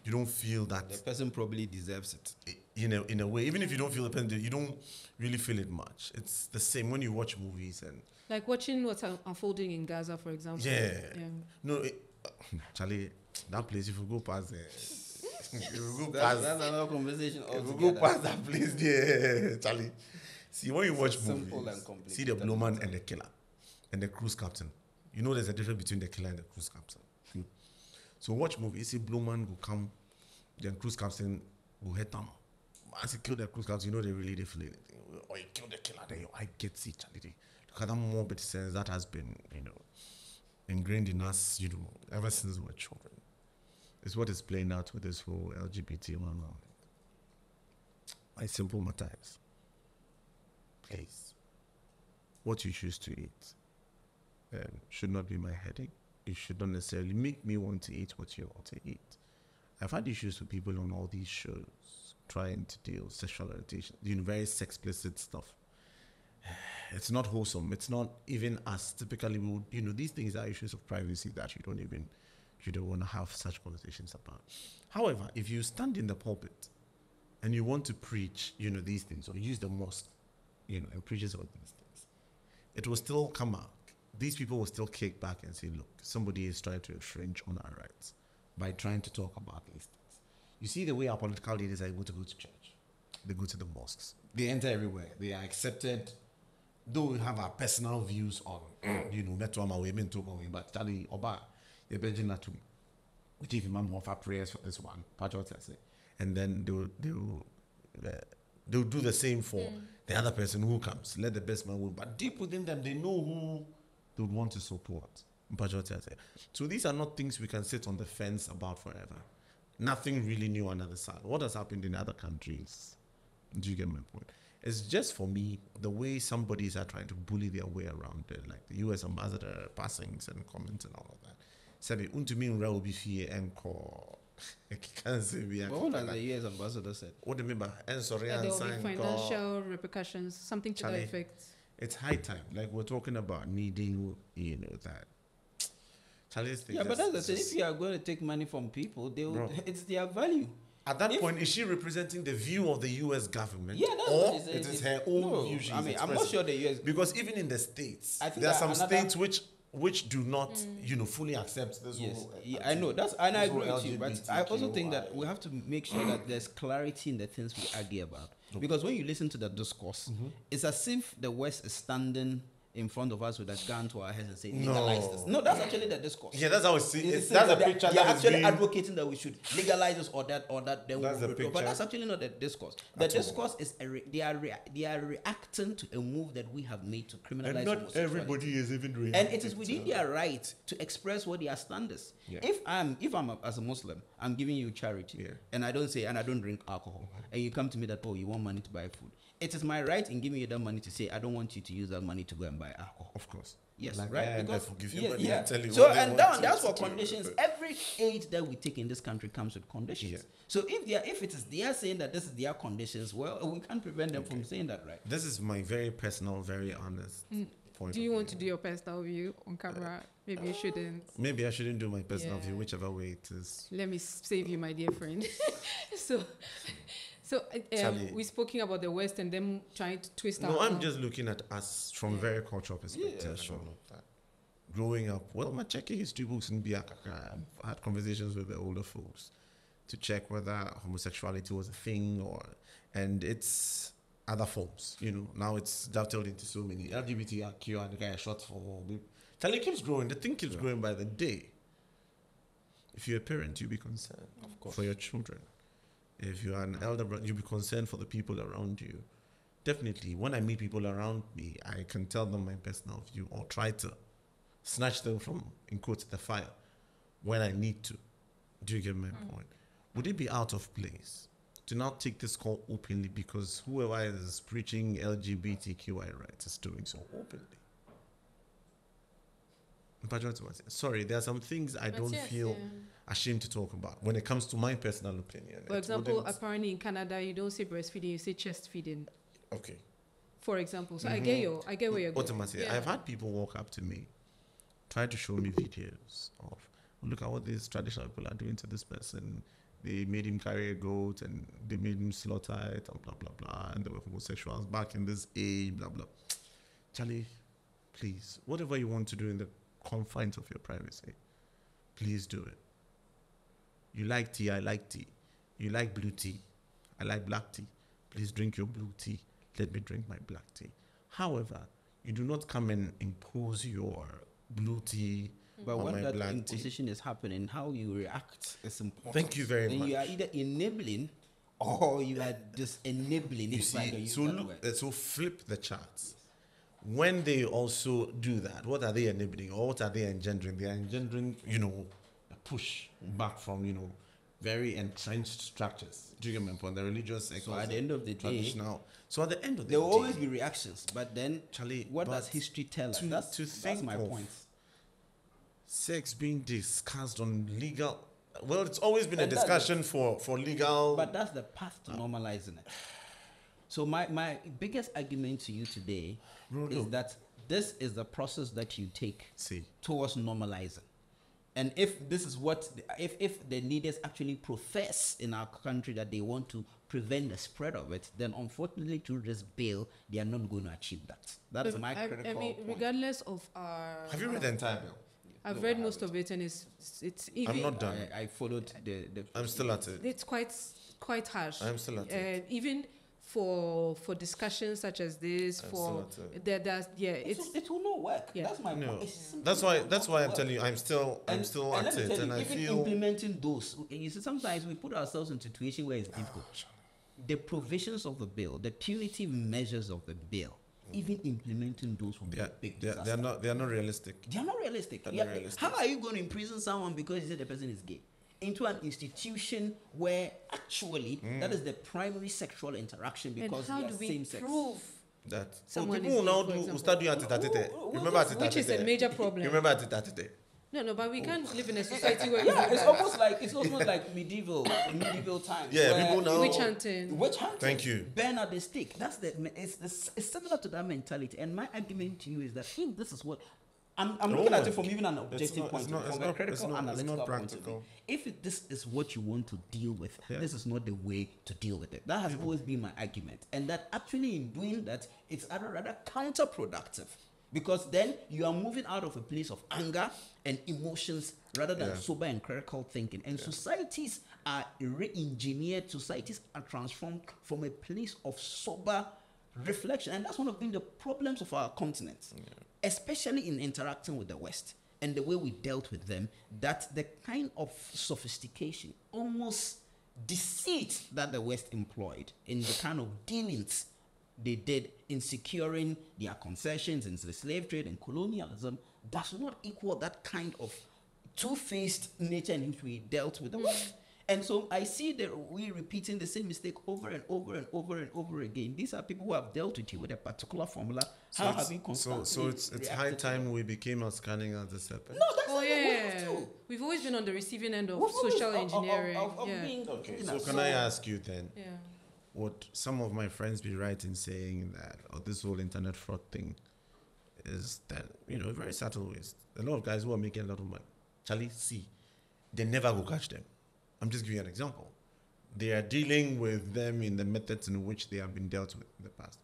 You don't feel that the person probably deserves it. In a way, even if you don't feel the person, you don't really feel it much. It's the same when you watch movies and like watching what's unfolding in Gaza, for example. No, Charlie, that place, if you go past there, that's another conversation. If you go past that place, Charlie. See, when you watch movies, see the blue man and the killer and the cruise captain. You know there's a difference between the killer and the cruise captain. So watch movies, see blue man will come, then cruise captain will hit them. As he killed the cruise captain, they really feel anything. Or he killed the killer, then I get see Charlie. Look at that morbid sense that has been, ingrained in us, ever since we were children. It's what is playing out with this whole LGBT one. My simple matter is, please, what you choose to eat should not be my headache. It should not necessarily make me want to eat what you want to eat. I've had issues with people on all these shows trying to deal with sexual orientation, very sex-explicit stuff. It's not wholesome. It's not even as typically we would, these things are issues of privacy that you don't want to have such conversations about. However, if you stand in the pulpit and you want to preach, these things, or use the mosque, and preaches all these things, it will still come out. These people will still kick back and say, look, somebody is trying to infringe on our rights by trying to talk about these things. You see the way our political leaders are able to go to church. They go to the mosques. They enter everywhere. They are accepted. Though we have our personal views on, Metwama women talk on, but Charlie Oba, you're begging that to me. We give him offer prayers for this one. And then they'll do the same for the other person who comes. Let the best man win. But deep within them, they know who they would want to support. So these are not things we can sit on the fence about forever. Nothing really new on the other side. What has happened in other countries? Do you get my point? It's just, for me, the way some bodies are trying to bully their way around it, like the US ambassador passings and comments and all of that. Sabi, untumin ra obi fie enko. What has the US ambassador said? What do you mean? There will be financial repercussions, something to that effect. It's high time. Like, we're talking about needing, that. Yeah, but that's the thing. If you are going to take money from people, it's their value. At that point, is she representing the view of the U.S. government? Yeah, that's or what it is her own view she's expressing? I'm not sure the U.S. Because even in the States, there are some states which do not, fully accept this. Yes, I know and I agree with you. But I also think that we have to make sure that there's clarity in the things we argue about. Because when you listen to the discourse, it's as if the West is standing in front of us with a gun to our heads and say, legalize this. No, that's actually the discourse. Yeah, that's how we see it. That's a picture they're that actually is being... advocating that we should legalize this or that. Then that's the picture. But that's actually not the discourse. The discourse is they are reacting to a move that we have made to criminalize. And not everybody is even reacting. And it is within their right to express what their stand is. Yeah. If I'm as a Muslim, I'm giving you charity, and I don't drink alcohol, and you come to me that, oh, you want money to buy food. It is my right in giving you that money to say, I don't want you to use that money to go and buy alcohol. Of course. Yes, like, right? Because forgive you, but they tell you so, what they and want that's to for do. conditions. Every aid that we take in this country comes with conditions. Yeah. So they are saying that this is their conditions, well, we can't prevent them from saying that, right? This is my very personal, very honest point. Do you want to do your personal view on camera? Maybe you shouldn't. Maybe I shouldn't do my personal view, whichever way it is. Let me save you, my dear friend. So we're speaking about the West and them trying to twist our No, I'm arm. just looking at us from a very cultural perspective. Yeah, sure. Growing up, well, my checking history books in Biakaka, I had conversations with the older folks to check whether homosexuality was a thing and it's other forms. Now it's dovetailed into so many LGBTQ and the guy short for. Tell it keeps growing. The thing keeps growing by the day. If you're a parent, you'll be concerned, of course, for your children. If you are an elder brother, you'll be concerned for the people around you. Definitely, when I meet people around me, I can tell them my personal view or try to snatch them from, in quotes, the fire when I need to. Do you get my point? Would it be out of place to now take this call openly because whoever is preaching LGBTQI rights is doing so openly? Sorry, there are some things I don't feel ashamed to talk about when it comes to my personal opinion. For example, apparently in Canada, you don't say breastfeeding, you say chest feeding. Okay. For example, so I get where you're going. Automatically, I've had people walk up to me, try to show me videos of, look at what these traditional people are doing to this person. They made him carry a goat and they made him slaughter it and blah, blah, blah. And they were homosexuals back in this age, blah, blah. Charlie, please, whatever you want to do in the confines of your privacy, please do it. You like tea, I like tea. You like blue tea, I like black tea. Please drink your blue tea. Let me drink my black tea. However, you do not come and impose your blue tea but on when my that black imposition is happening, how you react is important. Thank you very much. You are either enabling or you are just enabling. You see, so flip the charts. When they also do that, what are they enabling or what are they engendering? They are engendering, a push back from, very entrenched structures. Do you get my point? The religious, so at the end of the day, so at the end of the there day, will always be reactions. But then, Charlie, what does history tell us? That's my point. Sex being discussed on legal. Well, it's always been a discussion for legal. But that's the path to normalizing it. So my biggest argument to you today is that this is the process that you take towards normalizing. And if this is what, if the leaders actually profess in our country that they want to prevent the spread of it, then unfortunately through this bill, they are not going to achieve that. That's my critical point. Regardless of our... Have you read the entire bill? I've read most of it, and it's even... I'm not done. I followed the I'm still at it. It's quite harsh. I'm still at it. Even for discussions such as this, it will not work. Yeah. That's my point. No. That's why I'm telling you, I'm still at it, and I feel implementing those. You see, sometimes we put ourselves in a situation where it's difficult. The provisions of the bill, the punitive measures of the bill, even implementing those will be a big disaster. They are not realistic. They are not realistic. How are you going to imprison someone because you said the person is gay? Into an institution where actually that is the primary sexual interaction because and how do we prove that someone people is now gay, start doing it. Remember at which is a major problem. Remember at it. No, but we can't live in a society where it's almost like medieval times. Yeah, people now witch hunting. Thank you. Burn at the stake. It's similar to that mentality. And my argument to you is that this is what I'm looking at it from even an objective point of view, from a critical analytical point of view. If this is what you want to deal with, this is not the way to deal with it. That has always been my argument. And that actually in doing that, it's rather counterproductive. Because then you are moving out of a place of anger and emotions rather than sober and critical thinking. And societies are re-engineered, societies are transformed from a place of sober reflection. And that's one of the problems of our continent, especially in interacting with the West and the way we dealt with them, that the kind of sophistication, almost deceit that the West employed in the kind of dealings they did in securing their concessions in the slave trade and colonialism does not equal that kind of two-faced nature in which we dealt with the West. And so I see that we repeating the same mistake over and over and over and over again. These are people who have dealt with you with a particular formula. So it's high time we became as cunning as the serpent. No, that's not yeah. We've always been on the receiving end of social engineering. Okay, so can I ask you then? Yeah. What some of my friends be writing saying that, or this whole internet fraud thing, is that, very subtle ways. A lot of guys who are making a lot of money, Charlie, see, they never go catch them. I'm just giving you an example. They are dealing with them in the methods in which they have been dealt with in the past.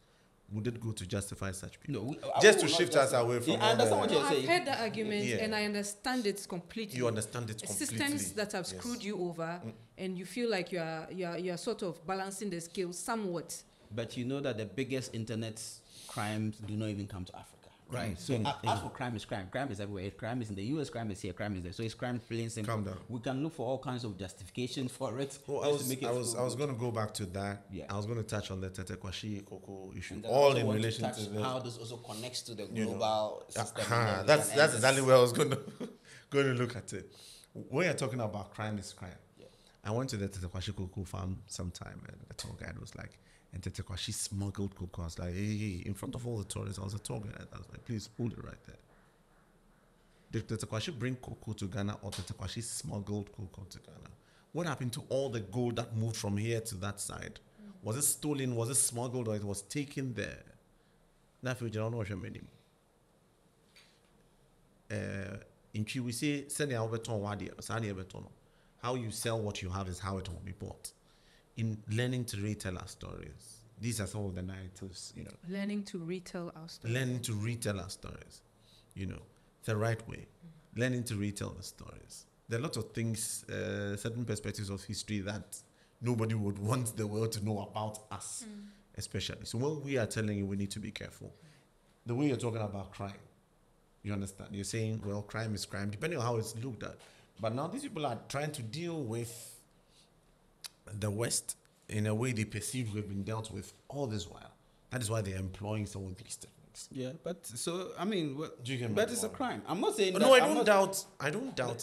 Would it go to justify such people? No, just to shift us away from. I understand what you're saying. I've heard that argument, and I understand it completely. You understand it completely. Systems that have screwed you over, and you feel like you're sort of balancing the scales somewhat. But you know that the biggest internet crimes do not even come to Africa. Right. So as for crime is crime. Crime is everywhere. Crime is in the US, crime is here, crime is there. So it's crime plain simple. Calm down. We can look for all kinds of justification for it. Well, I was going to go back to that. Yeah. I was going to touch on the Tettey Cocoa issue. All in relation to how this also connects to the global system. That's exactly where I was going to look at it. When you're talking about crime is crime. Yeah. I went to the Tettey Cocoa farm sometime, and the tour guide was like, and Tettey, she smuggled cocoa. I was like, hey, in front of all the tourists, I was a tour guide. I was like, please hold it right there. Did Tettey bring cocoa to Ghana, or Tettey smuggled cocoa to Ghana? What happened to all the gold that moved from here to that side? Was it stolen? Was it smuggled, or it was taken there? That's what you don't know what you're meaning. In Chi, we say, send how you sell what you have is how it will be bought. In learning to retell our stories. These are some of the narratives, Learning to retell our stories. Learning to retell our stories, the right way. Learning to retell the stories. There are lots of things, certain perspectives of history that nobody would want the world to know about us, especially. So when we are telling you, we need to be careful. The way you're talking about crime, you understand? You're saying, well, crime is crime, depending on how it's looked at. But now these people are trying to deal with the West in a way they perceive we've been dealt with all this while. That is why they're employing some of these techniques. Yeah, but so I mean, but it's a crime. I'm not saying. No, I don't doubt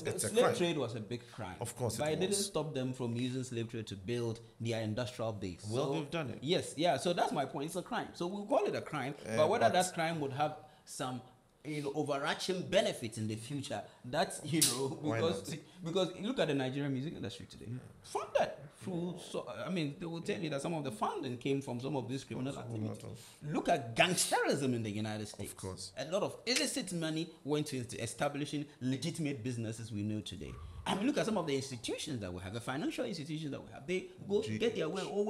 it's a crime. Slave trade was a big crime. Of course, but it didn't stop them from using slave trade to build their industrial base. Well, they've done it. Yes, yeah. So that's my point. It's a crime. So we'll call it a crime. But whether that crime would have some overarching benefits in the future, that's because look at the Nigerian music industry today. Funded through, they will tell you that some of the funding came from some of these criminal activities. Look at gangsterism in the United States. Of course, a lot of illicit money went into establishing legitimate businesses we know today. I mean, look at some of the institutions that we have, the financial institutions that we have. They go get their way, or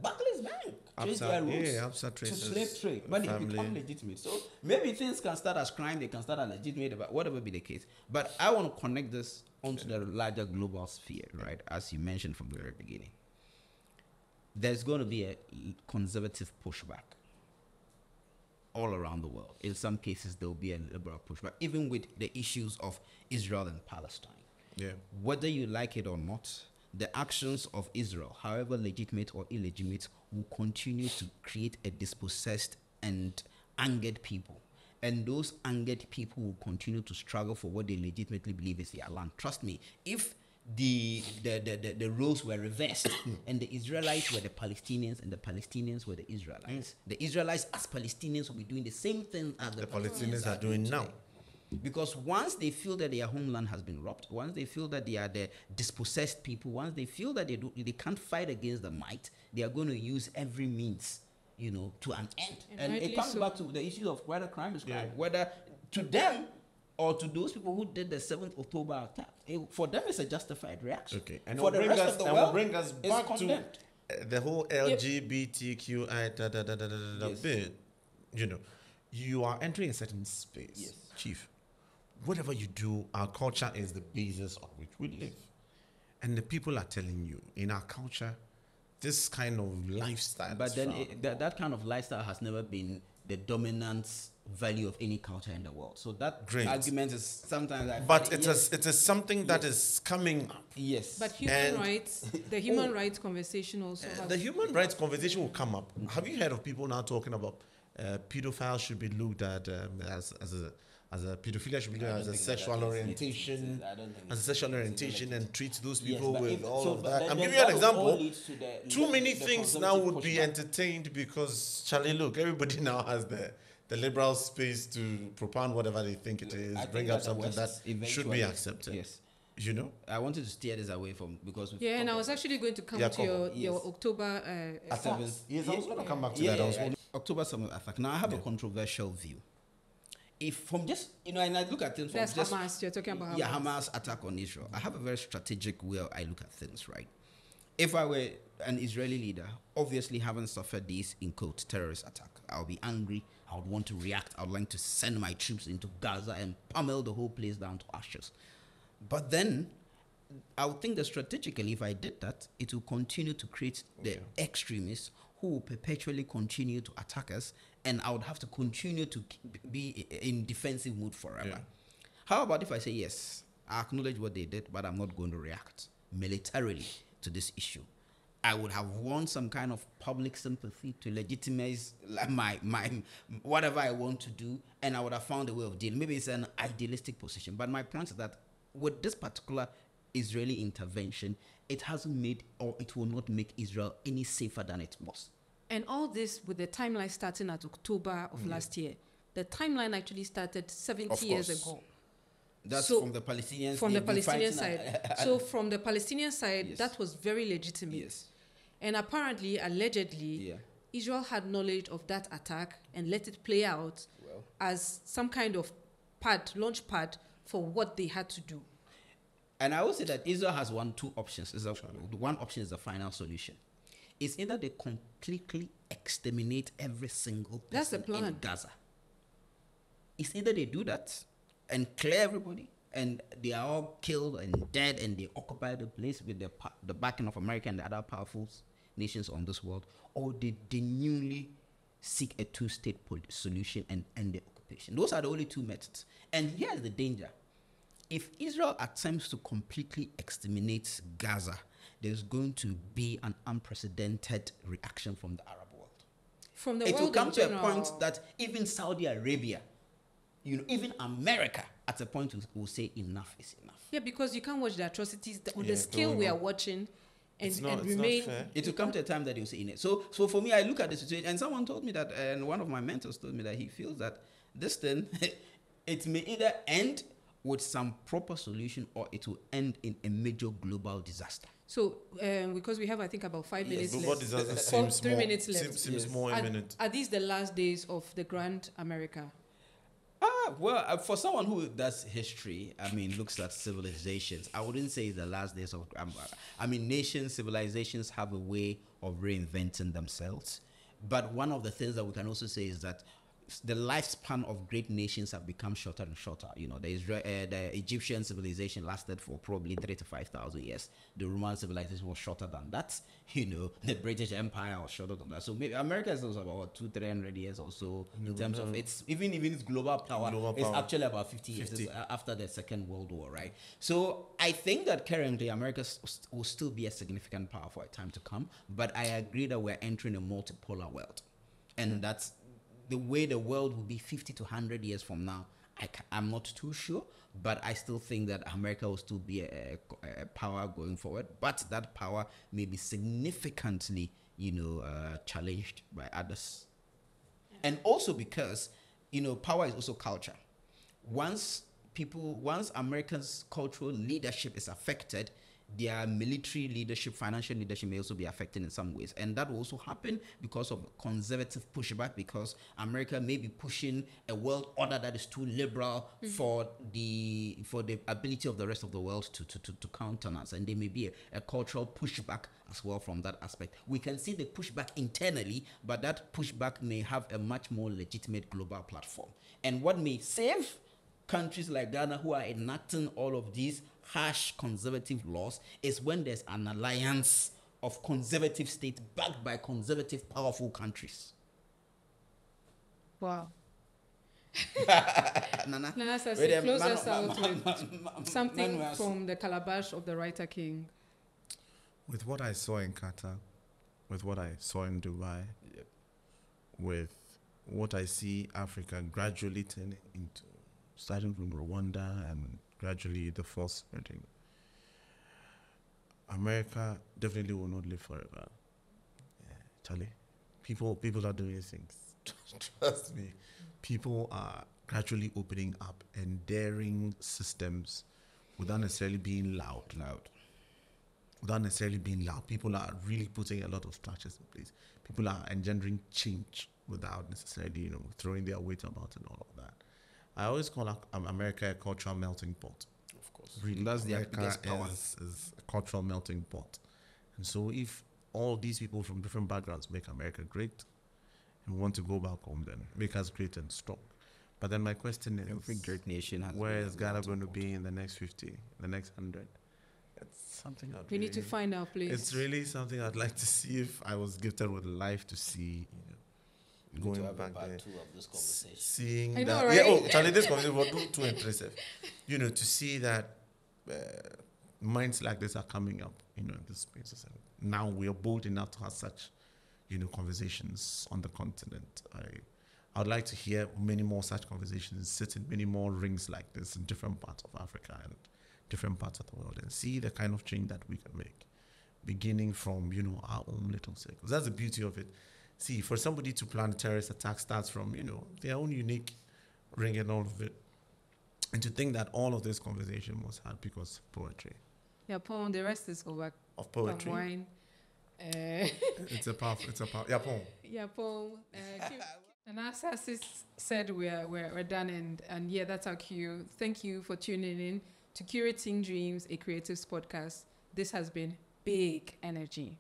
Barclays Bank trace their roots to slave trade, but they become legitimate. So maybe things can start as crime, they can start as legitimate, but whatever be the case. But I want to connect this onto the larger global sphere, right? As you mentioned from the very beginning, there's going to be a conservative pushback all around the world. In some cases, there will be a liberal pushback, even with the issues of Israel and Palestine. Yeah. Whether you like it or not, the actions of Israel, however legitimate or illegitimate, will continue to create a dispossessed and angered people. And those angered people will continue to struggle for what they legitimately believe is their land. Trust me, if the roles were reversed and the Israelites were the Palestinians and the Palestinians were the Israelites, the Israelites as Palestinians will be doing the same thing as the Palestinians are doing now. Because once they feel that their homeland has been robbed, once they feel that they are the dispossessed people, once they feel that they can't fight against the might, they are going to use every means, to an end. And it comes back to the issue of whether crime is crime, whether to them or to those people who did the 7th October attack. For them, it's a justified reaction. Okay, and for the rest of the world, bring us back to the whole LGBTQI bit. You are entering a certain space, Chief. Whatever you do, our culture is the basis on which we live. And the people are telling you, in our culture, this kind of lifestyle. But then that kind of lifestyle has never been the dominant value of any culture in the world. So that argument is sometimes. It is something that is coming up. Yes. But human rights, the human rights conversation also. The human rights conversation will come up. Have you heard of people now talking about pedophiles should be looked at as a pedophilia should be looked at as a sexual orientation, and treat those people with all of that. I'm giving you an example. Too many things now would be entertained because, Charlie, look, everybody now has the liberal space to propound whatever they think it is, bring up something that should be accepted. Yes. You know? I wanted to steer this away from because and I was actually going to come to your October. Yes, I was going to come back to that. October 7th attack. Now I have a controversial view. If from just and I look at things from that's just Hamas. You're talking about Hamas. Yeah, Hamas attack on Israel. I have a very strategic way I look at things. Right. If I were an Israeli leader, obviously having suffered this in quote terrorist attack, I'll be angry. I would want to react. I would like to send my troops into Gaza and pummel the whole place down to ashes. But then, I would think that strategically, if I did that, it will continue to create the extremists who will perpetually continue to attack us, and I would have to continue to be in defensive mood forever. Yeah. How about if I say, yes, I acknowledge what they did, but I'm not going to react militarily to this issue? I would have won some kind of public sympathy to legitimize my whatever I want to do, and I would have found a way of dealing. Maybe it's an idealistic position, but my point is that with this particular Israeli intervention, it hasn't made or it will not make Israel any safer than it was. And all this with the timeline starting at October of last year. The timeline actually started 70 years ago. That's from the Palestinians. From the Palestinian side. So from the Palestinian side, yes. that was very legitimate. Yes. And apparently, allegedly, Israel had knowledge of that attack and let it play out as some kind of launch pad for what they had to do. And I would say that Israel has two options. One option is the final solution. It's either they completely exterminate every single person in Gaza. It's either they do that and clear everybody, and they are all killed and dead, and they occupy the place with the backing of America and the other powerful nations on this world, or they genuinely seek a two-state solution and end the occupation. Those are the only two methods. And here's the danger. If Israel attempts to completely exterminate Gaza, there's going to be an unprecedented reaction from the Arab world. From the world, it will come to a point that even Saudi Arabia, even America, at a point will say enough is enough. Yeah, because you can't watch the atrocities on the scale we are watching and remain. Not fair. It will come to a time that you'll say in it. So for me, I look at the situation, and someone told me that, and one of my mentors told me that he feels that this thing, it may either end with some proper solution or it will end in a major global disaster. So, because we have, I think, about 5 minutes left. Global disaster seems 3 minutes left. Seems more imminent. Are these the last days of the Grand America? Well, for someone who does history, looks at civilizations, I wouldn't say it's the last days of... nations, civilizations have a way of reinventing themselves. But one of the things that we can also say is that the lifespan of great nations have become shorter and shorter. The Egyptian civilization lasted for probably 3,000 to 5,000 years. The Roman civilization was shorter than that. The British Empire was shorter than that. So maybe America is also about 200-300 years or so in terms of its even its global power. It's actually about 50 years after the Second World War, right? So I think that currently America will still be a significant power for a time to come. But I agree that we're entering a multipolar world, and that's the way the world will be 50 to 100 years from now. I'm not too sure, but I still think that America will still be a power going forward. But that power may be significantly, challenged by others. And also because, power is also culture. Once Americans' cultural leadership is affected, their military leadership, financial leadership may also be affected in some ways. And that will also happen because of conservative pushback, because America may be pushing a world order that is too liberal for the ability of the rest of the world to countenance. And there may be a cultural pushback as well from that aspect. We can see the pushback internally, but that pushback may have a much more legitimate global platform. And what may save countries like Ghana, who are enacting all of these harsh conservative laws, is when there's an alliance of conservative states backed by conservative, powerful countries. Wow. Nana, Nana says, close us out with something from the calabash of the writer king. With what I saw in Qatar, with what I saw in Dubai, with what I see Africa gradually turning into, starting from Rwanda and gradually the force spreading. America definitely will not live forever. Yeah, Charlie, people are doing things. Trust me. People are gradually opening up and daring systems without necessarily being loud. Without necessarily being loud. People are really putting a lot of structures in place. People are engendering change without necessarily, throwing their weight about and all of that. I always call America a cultural melting pot. Of course. Really, That's their America biggest power. is a cultural melting pot. And so if all these people from different backgrounds make America great and want to go back home, then make us great and strong. But then my question is, every great nation has where is Ghana going to be in the next 50, the next 100? It's something We need to find our place. It's really something I'd like to see if I was gifted with life to see. Going back there, seeing I know, that. right? Yeah, oh, Charlie, this conversation was too impressive. To see that minds like this are coming up, in this space. Now we are bold enough to have such, conversations on the continent. I would like to hear many more such conversations, sit in many more rings like this in different parts of Africa and different parts of the world, and see the kind of change that we can make, beginning from, our own little circles. That's the beauty of it. See, for somebody to plan a terrorist attack starts from, their own unique ring and all of it. And to think that all of this conversation was had because of poetry. Yeah, poem, the rest is over. Of poetry. Wine. It's a powerful, yeah, poem. Yeah, poem. And as Sis said, we're done, and yeah, that's our cue. Thank you for tuning in to Curating Dreams, a creatives podcast. This has been Big Energy.